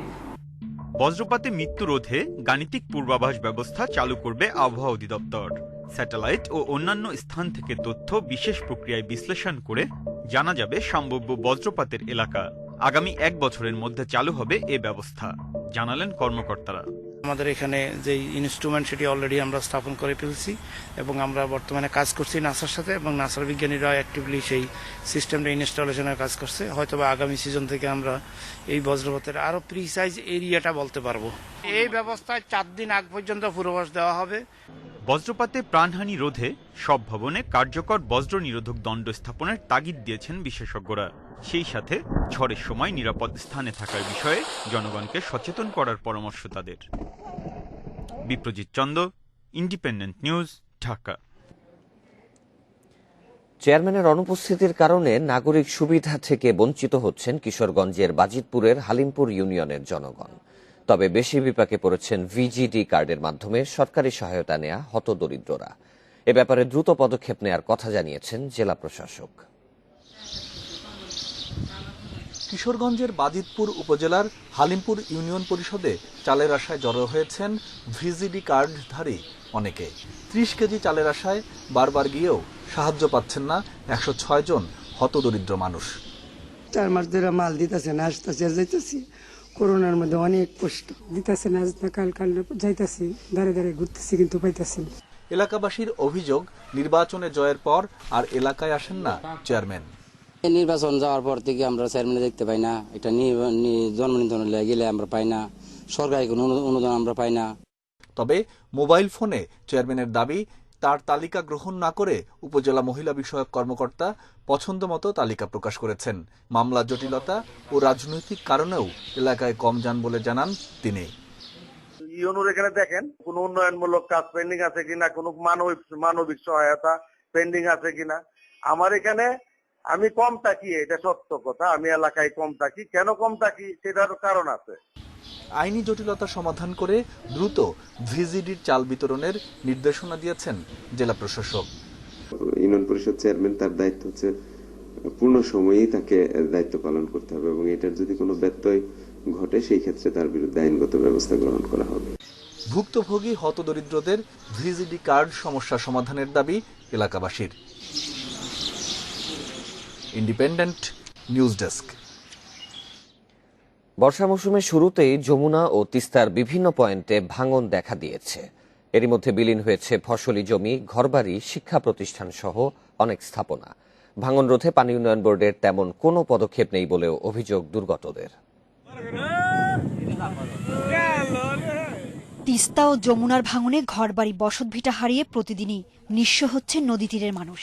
বজ্রপাতে মৃত্যু রোধে গাণিতিক পূর্বাভাস ব্যবস্থা চালু করবে আবহাওয়া অধিদপ্তর। স্যাটেলাইট ও অন্যান্য স্থান থেকে তথ্য বিশেষ প্রক্রিয়ায় বিশ্লেষণ করে জানা যাবে সম্ভাব্য বজ্রপাতের এলাকা। আগামী 1 বছরের মধ্যে চালু হবে এ ব্যবস্থা, জানালেন কর্মকর্তারা। আমাদের এখানে যে ইনস্ট্রুমেন্ট সেটি অলরেডি আমরা স্থাপন করে ফেলছি এবং আমরা বর্তমানে কাজ করছি নাসার সাথে, এবং নাসার বিজ্ঞানীরা অ্যাক্টিভলি সেই সিস্টেমটা ইনস্টলেশনের কাজ করছে। হয়তোবা আগামী সিজন থেকে আমরা এই বজ্রপাতের আরো প্রিসাইজ এরিয়াটা বলতে পারবো। এই ব্যবস্থায় 4 দিন আগ পর্যন্ত পূর্বাভাস দেওয়া হবে। বজ্রপাতে প্রাণহানি রোধে সব ভবনে কার্যকর বজ্র নিরোধক দণ্ড স্থাপনের তাগিদ দিয়েছেন বিশেষজ্ঞরা। সেই সাথে ঝড়ের সময় নিরাপদ স্থানে থাকার বিষয়ে জনগণকে সচেতন করার পরামর্শ তাদের। Biprajit Chanda, Independent News, Dhaka. চেয়ারম্যানের অনুপস্থিতির কারণে নাগরিক সুবিধা থেকে বঞ্চিত হচ্ছেন কিশোরগঞ্জের বাজিতপুরের হালিমপুর ইউনিয়নের জনগণ। তবে বেশি বিপাকে পড়েছেন ভিজিডি কার্ডের মাধ্যমে সরকারি সহায়তা নেয়া হতদরিদ্ররা। এ ব্যাপারে দ্রুত পদক্ষেপ নেয়ার কথা জানিয়েছেন জেলা প্রশাসক। কিশোরগঞ্জের বাজিতপুর উপজেলার হালিমপুর ইউনিয়ন পরিষদে চালের আশায় জড়ো হয়েছেন ভিজিডি কার্ডধারী অনেকে। 30 কেজি চালের আশায় বারবার গিয়েও সাহায্য পাচ্ছেন না 106 জন হতদরিদ্র মানুষ। 4 মাস ধরে মাল দিতেছে না, আসতেছে যাইতেছি, করোনার মধ্যে অনেক কষ্ট দিতেছে না, কাল যাইতেছি, দাঁড়ে দাঁড়িয়ে ঘুরতেছি কিন্তু পাইতেছি না। এলাকাবাসীর অভিযোগ, নির্বাচনে জয়ের পর আর এলাকায় আসেন না চেয়ারম্যান। নির্বাচন যাওয়ার পর থেকে আমরা চেয়ারম্যান দেখতে পাই না, এটা জন্মনিবন্ধন গেলে আমরা পাই না, সরকারি কোনো অনুদান আমরা পাই না। তবে মোবাইল ফোনে চেয়ারম্যানের দাবি, তার তালিকা গ্রহণ না করে উপজেলা মহিলা বিষয়ক কর্মকর্তা পছন্দ মতো তালিকা প্রকাশ করেছেন। মামলা জটিলতা ও রাজনৈতিক কারণেও এলাকায় কম যান বলে জানান তিনি। ইউনুর এখানে দেখেন কোন উন্নয়নমূলক কাজ পেন্ডিং আছে কিনা, কোন মানবিক সহায়তা পেন্ডিং আছে কিনা। আমার এখানে আমি কম থাকি, এটা সত্য কথা, আমি এলাকায় কম থাকি। কেন কম থাকি সেটার কারণ আছে। আইনি জটিলতা সমাধান করে দ্রুত ভিজিডির চাল বিতরণের নির্দেশনা দিয়েছেন জেলা প্রশাসক। ইউনিয়ন পরিষদ চেয়ারম্যান, তার দায়িত্ব হচ্ছে পূর্ণ সময়ই তাকে দায়িত্ব পালন করতে হবে এবং এটার যদি কোনো ব্যত্যয় ঘটে সেই ক্ষেত্রে তার বিরুদ্ধে আইনগত ব্যবস্থা গ্রহণ করা হবে। ভুক্তভোগী হতদরিদ্রদের ভিজিডি কার্ড সমস্যা সমাধানের দাবি এলাকাবাসীর। Independent news desk. বর্ষা মৌসুমের শুরুতেই যমুনা ও তিস্তার বিভিন্ন পয়েন্টে ভাঙন দেখা দিয়েছে। এরই মধ্যে বিলীন হয়েছে ফসলি জমি, ঘরবাড়ি, শিক্ষা প্রতিষ্ঠান সহ অনেক স্থাপনা। ভাঙন রোধে পানি উন্নয়ন বোর্ডের তেমন কোনো পদক্ষেপ নেই বলেও অভিযোগ দুর্গতদের। তিস্তা ও যমুনার ভাঙনে ঘরবাড়ি, বসতভিটা হারিয়ে প্রতিদিনই নিঃস্ব হচ্ছে নদী তীরের মানুষ।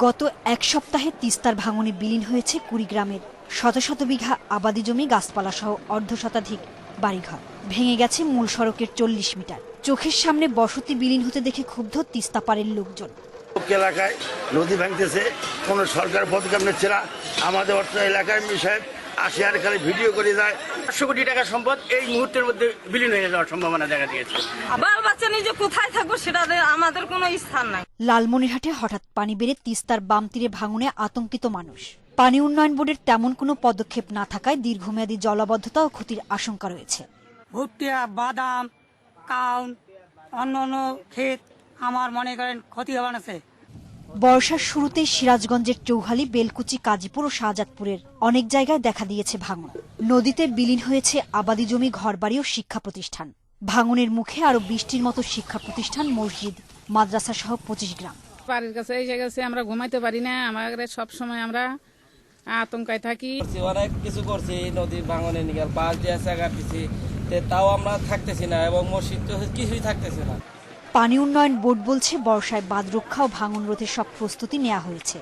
গত এক সপ্তাহে তিস্তার ভাঙনে বিলীন হয়েছে কুড়িগ্রামের শত শত বিঘা আবাদি জমি, গাছপালা সহ অর্ধশতাধিক বাড়িঘর। ভেঙে গেছে মূল সড়কের 40 মিটার। চোখের সামনে বসতি বিলীন হতে দেখে ক্ষুব্ধ তিস্তা পাড়ের লোকজন। এলাকায় নদী ভাঙতেছে, কোন সরকার পদক্ষেপ নিচ্ছে না। আমাদের অর্থ এলাকার বিষয়ে আসে আর খালি ভিডিও করে যায়। 100 কোটি টাকা সম্পদ এই মুহূর্তের মধ্যে বিলীন হয়ে যাওয়ার সম্ভাবনা দেখা দিয়েছে। বাল বাচ্চা নিয়ে যে কোথায় থাকবো সেটা আমাদের কোনো স্থান নাই। লালমনিরহাটে হঠাৎ পানি বেড়ে তিস্তার বাম তীরে ভাঙনে আতঙ্কিত মানুষ। পানি উন্নয়ন বোর্ডের তেমন কোনো পদক্ষেপ না থাকায় দীর্ঘমেয়াদী জলাবদ্ধতা ও ক্ষতির আশঙ্কা রয়েছে। ভুট্টা, বাদাম, কাউন, অন্য ক্ষেত আমার মনে করেন ক্ষতি হওয়ার আছে। বর্ষার শুরুতেই সিরাজগঞ্জের চৌহালি, বেলকুচি, কাজীপুর ও শাহজাদপুরের অনেক জায়গায় দেখা দিয়েছে ভাঙন। নদীতে বিলীন হয়েছে আবাদি জমি, ঘরবাড়ি ও শিক্ষা প্রতিষ্ঠান। ভাঙনের মুখে আরো 20টির মতো শিক্ষা প্রতিষ্ঠান, মসজিদ, মাদ্রাসা সহ 25 গ্রাম। বাড়ির কাছে এসে গেছে, আমরা ঘুমাইতে পারি না। আমাদের সবসময় আমরা আতঙ্কায় থাকি। অনেক কিছু করছি, নদী ভাঙনে নিগাল বাস দিয়ে কাটতেছি, তাও আমরা থাকতেছি না এবং মসজিদ তো কিছুই থাকতেছে না। পানি উন্নয়ন বোর্ড বলছে বর্ষায় বাঁধ রক্ষা ও ভাঙন রোধের সব প্রস্তুতি নেওয়া হয়েছে।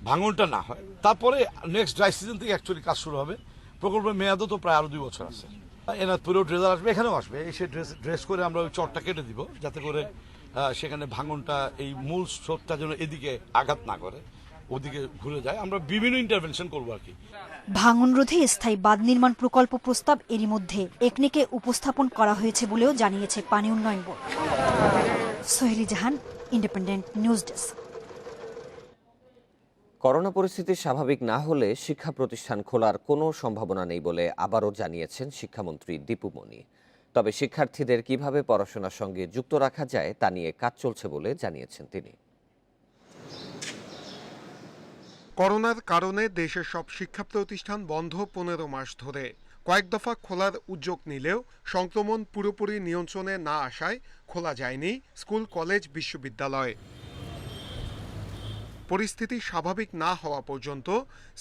ভাঙনটা না হয় তারপরে নেক্সট ড্রাই সিজন থেকে অ্যাকচুয়ালি কাজ শুরু হবে। প্রকল্পের মেয়াদও তো প্রায় আরো 2 বছর আছে। এনাদপুরেও ড্রেজার আসবে, এখানেও আসবে। এসে ড্রেস করে আমরা ওই চরটা কেটে দিব, যাতে করে সেখানে ভাঙনটা এই মূল স্রোতটা যেন এদিকে আঘাত না করে, ওদিকে ঘুরে যায়। আমরা বিভিন্ন ইন্টারভেনশন করবো আর কি। ভাঙন রোধে স্থায়ী বাঁধ নির্মাণ প্রকল্প প্রস্তাব এরই মধ্যে একনেকে উপস্থাপন করা হয়েছে বলেও জানিয়েছে পানি উন্নয়ন বোর্ড। সোহেলি জাহান, ইন্ডিপেন্ডেন্ট নিউজ ডেস্ক। করোনা পরিস্থিতি স্বাভাবিক না হলে শিক্ষা প্রতিষ্ঠান খোলার কোনো সম্ভাবনা নেই বলে আবারও জানিয়েছেন শিক্ষামন্ত্রী দীপু মনি। তবে শিক্ষার্থীদের কিভাবে পড়াশোনার সঙ্গে যুক্ত রাখা যায় তা নিয়ে কাজ চলছে বলে জানিয়েছেন তিনি। করোনার কারণে দেশের সব শিক্ষা প্রতিষ্ঠান বন্ধ 15 মাস ধরে। কয়েক দফা খোলার উদ্যোগ নিলেও সংক্রমণ পুরোপুরি নিয়ন্ত্রণে না আসায় খোলা যায়নি স্কুল, কলেজ, বিশ্ববিদ্যালয়। পরিস্থিতি স্বাভাবিক না হওয়া পর্যন্ত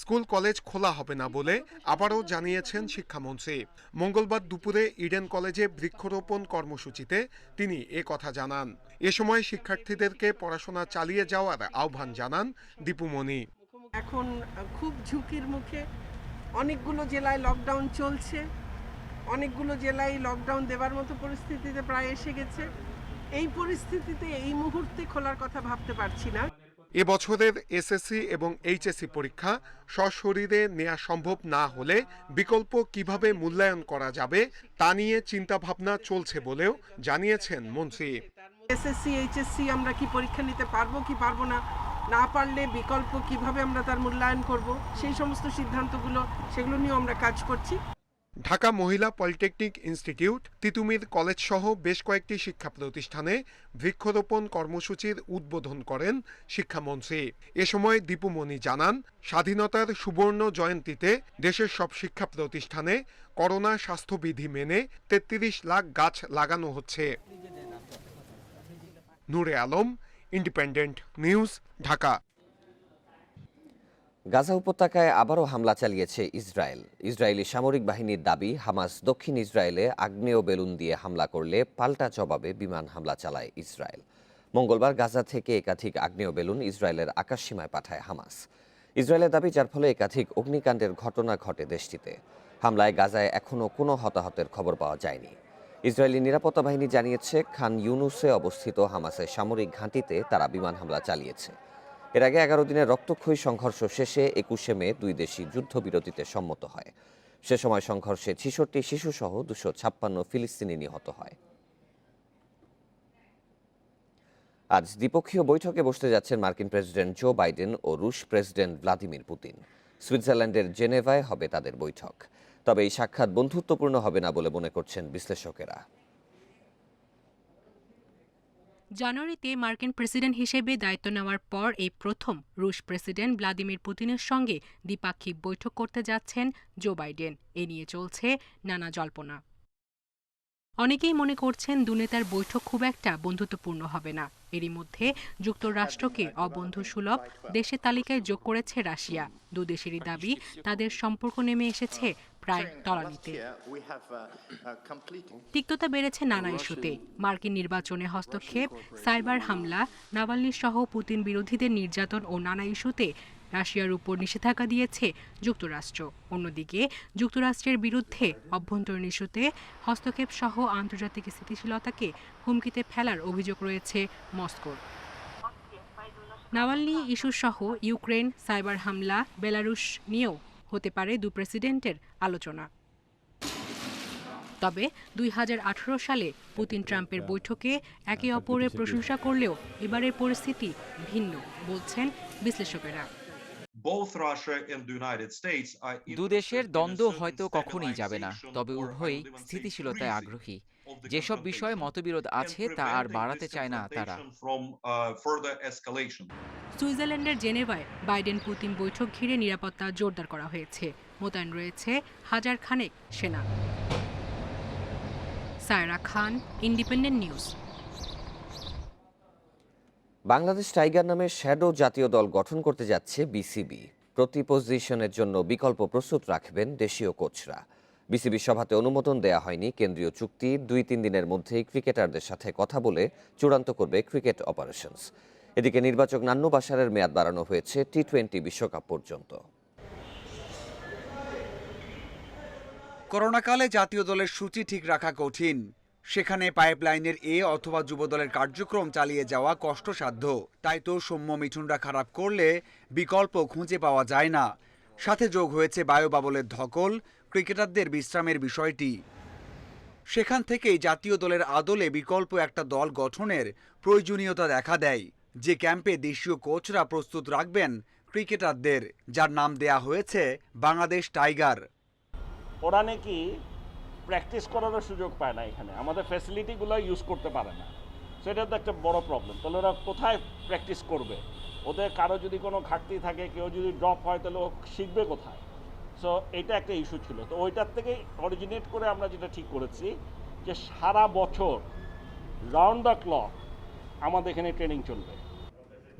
স্কুল, কলেজ খোলা হবে না বলে আবারও জানিয়েছেন শিক্ষামন্ত্রী। মঙ্গলবার দুপুরে ইডেন কলেজে বৃক্ষরোপণ কর্মসূচিতে তিনি কথা জানান। এ সময় শিক্ষার্থীদেরকে পড়াশোনা চালিয়ে যাওয়ার আহ্বান জানান দীপু মনি। এখন খুব ঝুঁকির মুখে অনেকগুলো জেলায় লকডাউন চলছে, অনেকগুলো জেলায় লকডাউন দেওয়ার মতো পরিস্থিতিতে প্রায় এসে গেছে। এই পরিস্থিতিতে এই মুহূর্তে খোলার কথা ভাবতে পারছি না। এবছরের এসএসসি এবং এইচএসসি পরীক্ষা সশরীরে নেওয়া সম্ভব না হলে বিকল্প কিভাবে মূল্যায়ন করা যাবে তা নিয়ে চিন্তাভাবনা চলছে বলেও জানিয়েছেন মন্ত্রী। এসএসসি, এইচএসসি আমরা কি পরীক্ষা নিতে পারবো কি পারবো না, না পারলে বিকল্প কিভাবে আমরা তার মূল্যায়ন করব, সেই সমস্ত সিদ্ধান্তগুলো সেগুলো নিয়ে আমরা কাজ করছি। ঢাকা মহিলা পলিটেকনিক ইনস্টিটিউট, তিতুমির কলেজ সহ বেশ কয়েকটি শিক্ষা প্রতিষ্ঠানে বৃক্ষরোপণ কর্মসূচির উদ্বোধন করেন শিক্ষামন্ত্রী। এ সময় দীপু মনি জানান, স্বাধীনতার সুবর্ণ জয়ন্তীতে দেশের সব শিক্ষা প্রতিষ্ঠানে করোনা স্বাস্থ্যবিধি মেনে 33 লাখ গাছ লাগানো হচ্ছে। নূরে আলম, ইন্ডিপেন্ডেন্ট নিউজ, ঢাকা। গাজা উপত্যকায় আবারও হামলা চালিয়েছে ইসরায়েল। ইসরায়েলি সামরিক বাহিনীর দাবি, হামাস দক্ষিণ ইসরায়েলে আগ্নেয় বেলুন দিয়ে হামলা করলে পাল্টা জবাবে বিমান হামলা চালায় ইসরায়েল। মঙ্গলবার গাজা থেকে একাধিক আগ্নেয় বেলুন ইসরায়েলের আকাশসীমায় পাঠায় হামাস। ইসরায়েলের দাবি, যার ফলে একাধিক অগ্নিকাণ্ডের ঘটনা ঘটে দেশটিতে। হামলায় গাজায় এখনও কোনো হতাহতের খবর পাওয়া যায়নি। ইসরায়েলি নিরাপত্তা বাহিনী জানিয়েছে, খান ইউনুসে অবস্থিত হামাসের সামরিক ঘাঁটিতে তারা বিমান হামলা চালিয়েছে। এর আগে 11 দিনের রক্তক্ষয়ী সংঘর্ষ শেষে 21শে মে দুই দেশই যুদ্ধবিরতিতে সম্মত হয়। সে সময় সংঘর্ষে 66 শিশুসহ 256 ফিলিস্তিনি নিহত হয়। আজ দ্বিপক্ষীয় বৈঠকে বসতে যাচ্ছেন মার্কিন প্রেসিডেন্ট জো বাইডেন ও রুশ প্রেসিডেন্ট ভ্লাদিমির পুতিন। সুইজারল্যান্ডের জেনেভায় হবে তাদের বৈঠক। তবে এই সাক্ষাৎ বন্ধুত্বপূর্ণ হবে না বলে মনে করছেন বিশ্লেষকেরা। জানুয়ারিতে মার্কিন প্রেসিডেন্ট হিসেবে দায়িত্ব নেওয়ার পর এই প্রথম রুশ প্রেসিডেন্ট ভ্লাদিমির পুতিনের সঙ্গে দ্বিপাক্ষিক বৈঠক করতে যাচ্ছেন জো বাইডেন। এ নিয়ে চলছে নানা জল্পনা। অনেকেই মনে করছেন দুনেতার বৈঠক খুব একটা বন্ধুত্বপূর্ণ হবে না। এরই মধ্যে যুক্তরাষ্ট্রকে অবন্ধুসুলভ দেশের তালিকায় যোগ করেছে রাশিয়া। দুদেশেরই দাবি তাদের সম্পর্ক নেমে এসেছে প্রায় তলানিতে। তিক্ততা বেড়েছে নানা ইস্যুতে। মার্কিন নির্বাচনে হস্তক্ষেপ, সাইবার হামলা, নাভালনি সহ পুতিন বিরোধীদের নির্যাতন ও নানা ইস্যুতে রাশিয়ার উপর নিষেধাজ্ঞা দিয়েছে যুক্তরাষ্ট্র। অন্যদিকে যুক্তরাষ্ট্রের বিরুদ্ধে অভ্যন্তরীণ ইস্যুতে হস্তক্ষেপ সহ আন্তর্জাতিক স্থিতিশীলতাকে হুমকিতে ফেলার অভিযোগ রয়েছে মস্কোর। নাভালনি ইস্যু সহ ইউক্রেন, সাইবার হামলা, বেলারুশ নিয়েও হতে পারে দু প্রেসিডেন্টের আলোচনা। তবে 2018 সালে পুতিন ট্রাম্পের বৈঠকে একে অপরের প্রশংসা করলেও এবারের পরিস্থিতি ভিন্ন বলছেন বিশ্লেষকেরা। দুদেশের দ্বন্দ্ব হয়তো কখনোই যাবে না, তবে উভয়ই স্থিতিশীলতায় আগ্রহী। যেসব বিষয়ে মতবিরোধ আছে তা আর বাড়াতে চায় না তারা। সুইজারল্যান্ডের জেনেভায় বাইডেন পুতিন বৈঠক ঘিরে নিরাপত্তা জোরদার করা হয়েছে। মোতায়েন রয়েছে 1000 খানেক সেনা। সায়রা খান, ইন্ডিপেন্ডেন্ট নিউজ। বাংলাদেশ টাইগার নামে শ্যাডো জাতীয় দল গঠন করতে যাচ্ছে বিসিবি। প্রতি পজিশনের জন্য বিকল্প প্রস্তুত রাখবেন দেশীয় কোচরা। বিসিবি সভাতে অনুমোদন দেয়া হয়নি কেন্দ্রীয় চুক্তি। 2-3 দিনের মধ্যেই ক্রিকেটারদের সাথে কথা বলে চূড়ান্ত করবে ক্রিকেট অপারেশনস। এদিকে নির্বাচক নান্নু বাশারের মেয়াদ বাড়ানো হয়েছে টি-20 বিশ্বকাপ পর্যন্ত। করোনাকালে জাতীয় দলের সূচি ঠিক রাখা কঠিন। সেখানে পাইপলাইনের অথবা যুব দলের কার্যক্রম চালিয়ে যাওয়া কষ্টসাধ্য। তাই তো সৌম্য মিঠুনরা খারাপ করলে বিকল্প খুঁজে পাওয়া যায় না। সাথে যোগ হয়েছে বায়ুবাবলের ধকল, ক্রিকেটারদের বিশ্রামের বিষয়টি। সেখান থেকেই জাতীয় দলের আদলে বিকল্প একটা দল গঠনের প্রয়োজনীয়তা দেখা দেয়, যে ক্যাম্পে দেশীয় কোচরা প্রস্তুত রাখবেন ক্রিকেটারদের, যার নাম দেয়া হয়েছে বাংলাদেশ টাইগার। ওরা নাকি প্র্যাকটিস করারও সুযোগ পায় না, এখানে আমাদের ফ্যাসিলিটিগুলো ইউজ করতে পারে না। সেটা তো একটা বড় প্রবলেম। তাহলে ওরা কোথায় প্র্যাকটিস করবে? ওদের কারো যদি কোনো ঘাটতি থাকে, কেউ যদি ড্রপ হয়, তাহলে ও শিখবে কোথায়? সো এটা একটা ইস্যু ছিল। তো ওইটার থেকেই অরিজিনেট করে আমরা যেটা ঠিক করেছি যে সারা বছর রাউন্ড দ্য ক্লক আমাদের এখানে ট্রেনিং চলবে।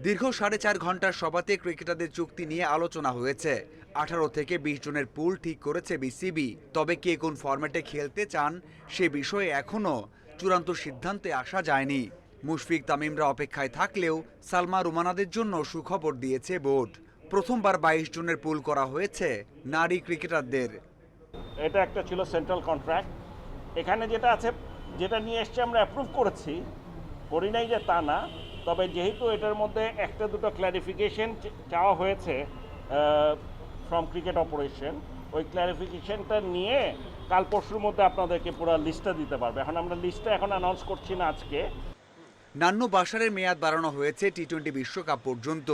দীর্ঘ 4.5 ঘন্টার সভাতে ক্রিকেটারদের চুক্তি নিয়ে আলোচনা হয়েছে। 18 থেকে 20 জনের পুল ঠিক করেছে বিসিবি। তবে কে কোন ফরম্যাটে খেলতে চান সে বিষয়ে এখনও চূড়ান্ত সিদ্ধান্তে আসা যায়নি। মুশফিক তামিমরা অপেক্ষায় থাকলেও সালমা রুমানাদের জন্য সুখবর দিয়েছে বোর্ড। প্রথমবার 22 জনের পুল করা হয়েছে নারী ক্রিকেটারদের। এটা একটা ছিল সেন্ট্রাল কন্ট্রাক্ট। এখানে যেটা আছে, যেটা নিয়ে এসছে আমরা অ্যাপ্রুভ করি নাই যে তা না। তবে যেহেতু এটার মধ্যে একটা দুটো ক্ল্যারিফিকেশন চাওয়া হয়েছে ফ্রম ক্রিকেট অপারেশন, ওই ক্ল্যারিফিকেশনটা নিয়ে কাল পরশুর মধ্যে আপনাদেরকে পুরো লিস্টটা দিতে পারবে। এখন আমরা লিস্টটা এখন অ্যানাউন্স করছি না আজকে। নান্নু বাশারের মেয়াদ বাড়ানো হয়েছে টি-20 বিশ্বকাপ পর্যন্ত।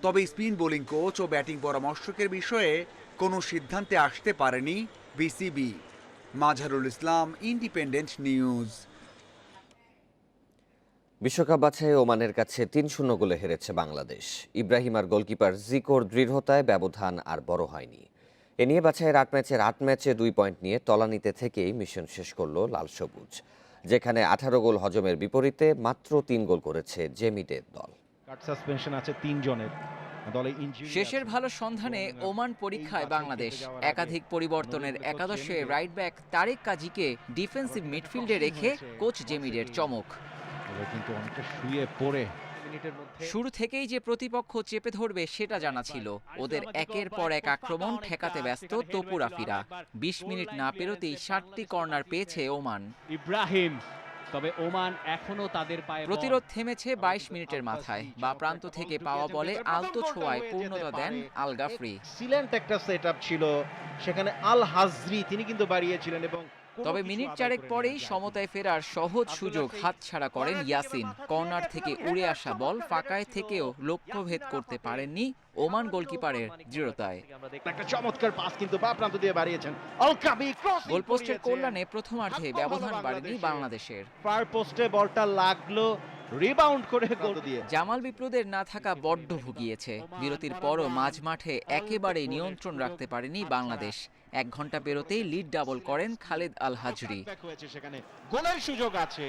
তবে স্পিন বোলিং কোচ ও ব্যাটিং পরামর্শকের বিষয়ে কোনো সিদ্ধান্তে আসতে পারেনি BCB. Mazharul Islam, independent news. বিশ্বকাপ বাছাইয়ে ওমানের কাছে 3-0 গোলে হেরেছে বাংলাদেশ। ইব্রাহিম আর গোলকিপার জিকোর দৃঢ়তায় ব্যবধান আর বড় হয়নি। এ নিয়ে বাছাইয়ের 8 ম্যাচে 2 পয়েন্ট নিয়ে তলানিতে থেকেই মিশন শেষ করল লাল সবুজ, যেখানে 18 গোল হজমের বিপরীতে মাত্র 3 গোল করেছে জেমিডের দল। সাসপেনশন আছে 3 জনের। শেষের ভালো সন্ধানে ওমান পরীক্ষায় বাংলাদেশ। একাধিক পরিবর্তনের একাদশে রাইট ব্যাক তারেক কাজীকে ডিফেন্সিভ মিডফিল্ডে রেখে কোচ জেমিডের চমক। কিন্তু অনেকটা শুয়ে পড়ে শুরু থেকেই যে প্রতিপক্ষ চেপে ধরবে সেটা জানা ছিল। ওদের একের পর এক আক্রমণ ঠেকাতে ব্যস্ত তপুরাফিরা। 20 মিনিট না পেরোতেই 7টি কর্নার পেয়েছে ওমান। ইব্রাহিম, তবে ওমান এখনো তাদের পায়ে প্রতিরোধ থেমেছে 22 মিনিটের মাথায়। বা প্রান্ত থেকে পাওয়া বলে আলতো ছোঁয়ায় পূর্ণতা দেন আল গাফরি। সিলেন্ট একটা সেটআপ ছিল, সেখানে আল হাজরি তিনি কিন্তু বাড়িয়েছিলেন। এবং তবে মিনিট 4 পরেই সমতায় ফেরার সহজ সুযোগ হাতছাড়া করেন ইয়াসিন। কর্নার থেকে উড়ে আসা বল ফাঁকায় থেকেও লক্ষ্যভেদ করতে পারেননি ওমান গোলকিপারের দৃঢ়তায়। একটা চমৎকার পাস কিন্তু বা প্রান্ত দিয়ে বাড়িয়েছেন আল কাবি। গোলপোস্টের কল্যাণে প্রথমার্ধে ব্যবধান বাড়েনি বাংলাদেশের। ফার পোস্টে বলটা লাগলো, রিবাউন্ড করে গোল দিয়ে। জামাল বিপ্লবের না থাকা বড্ড ভুগিয়েছে। বিরতির পরও মাঝমাঠে একেবারে নিয়ন্ত্রণ রাখতে পারেনি বাংলাদেশ। 1 ঘন্টা পেরোতেই লিড ডাবল করেন খালেদ আল হাজরি। গোলের সুযোগ আছে।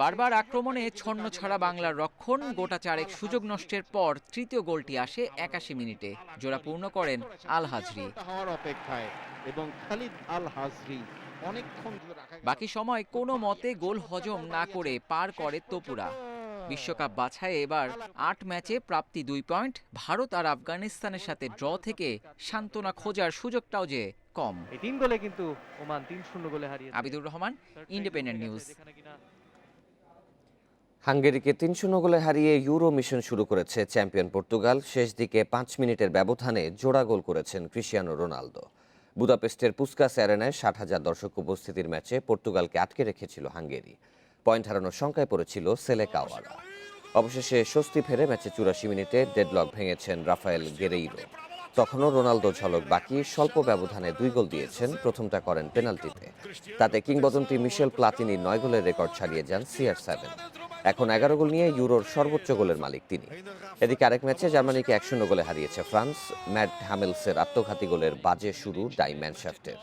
বারবার আক্রমণে ছন্ন ছাড়া বাংলার রক্ষণ, গোটা চারেক সুযোগ নষ্টের পর তৃতীয় গোলটি আসে 81 মিনিটে। জোড়া পূর্ণ করেন আল হাজরি। হওয়ার অপেক্ষায় এবং খালিদ আল হাজরি অনেকক্ষণ বাকি সময় কোনো মতে গোল হজম না করে পার করে তপুরা। বিশ্বকাপ বাছাইয়ে এবার 8 ম্যাচে প্রাপ্তি 2 পয়েন্ট। ভারত আর আফগানিস্তানের সাথে ড্র থেকে সান্ত্বনা খোঁজার সুযোগটাও যে কম। এই 3 গোলে কিন্তু ওমান 3-0 গোলে হারিয়েছে। Abidur Rahman, Independent News. হাঙ্গেরিকে 3-0 গোলে হারিয়ে ইউরো মিশন শুরু করেছে চ্যাম্পিয়ন পর্তুগাল। শেষ দিকে 5 মিনিটের ব্যবধানে জোড়া গোল করেছেন ক্রিস্টিয়ানো রোনালদো। বুদাপেস্টের পুস্কাস অ্যারেনায় 60,000 দর্শক উপস্থিতির ম্যাচে পর্তুগালকে আটকে রেখেছিল হাঙ্গেরি। পয়েন্ট হারানোর শঙ্কায় পড়েছিল সেলেকাওয়ারা। অবশেষে স্বস্তি ফেরে ম্যাচে 84 মিনিটে ডেডলক ভেঙেছেন রাফায়েল গেরেইরো। তখনও রোনালদো ঝলক বাকি, স্বল্প ব্যবধানে 2 গোল দিয়েছেন, প্রথমটা করেন পেনাল্টিতে। তাতে কিংবদন্তি মিশেল প্লাতিনির 9 গোলের রেকর্ড ছাড়িয়ে যান CR7। এখন 11 গোল নিয়ে ইউরোর সর্বোচ্চ গোলের মালিক তিনি। এদিকে আরেক ম্যাচে জার্মানিকে 1-0 গোলে হারিয়েছে ফ্রান্স। ম্যাট হ্যামেলসের আত্মঘাতী গোলের বাজে শুরু ডাই ম্যানশাফটের।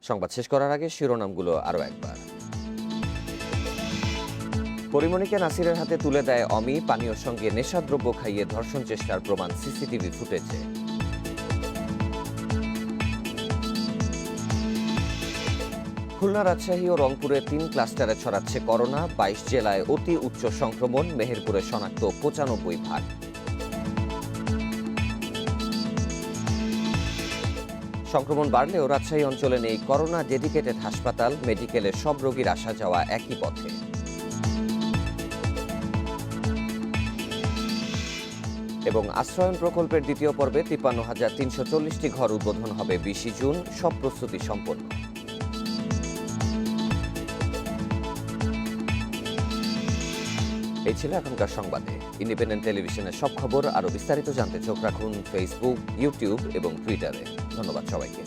সংবাদ শেষ করার আগে শিরোনামগুলো আরও একবার। পরিমণিকে নাসিরের হাতে তুলে দেয় অমি। পানীয়র সঙ্গে নেশাদ্রব্য খাইয়ে ধর্ষণ চেষ্টার প্রমাণ সিসিটিভি ফুটেজে। খুলনা, রাজশাহী ও রংপুরে 3 ক্লাস্টারে ছড়াচ্ছে করোনা। 22 জেলায় অতি উচ্চ সংক্রমণ। মেহেরপুরে শনাক্ত 95 ভাগ। সংক্রমণ বাড়লেও রাজশাহী অঞ্চলে নেই করোনা ডেডিকেটেড হাসপাতাল। মেডিকেলে সব রোগীর আসা যাওয়া একই পথে। এবং আশ্রয়ন প্রকল্পের দ্বিতীয় পর্বে 53,340টি ঘর উদ্বোধন হবে 20 জুন। সব প্রস্তুতি সম্পন্ন। এই ছিল এখনকার সংবাদে। ইন্ডিপেন্ডেন্ট টেলিভিশনের সব খবর আরও বিস্তারিত জানতে চোখ রাখুন ফেসবুক, ইউটিউব এবং টুইটারে। ধন্যবাদ সবাইকে।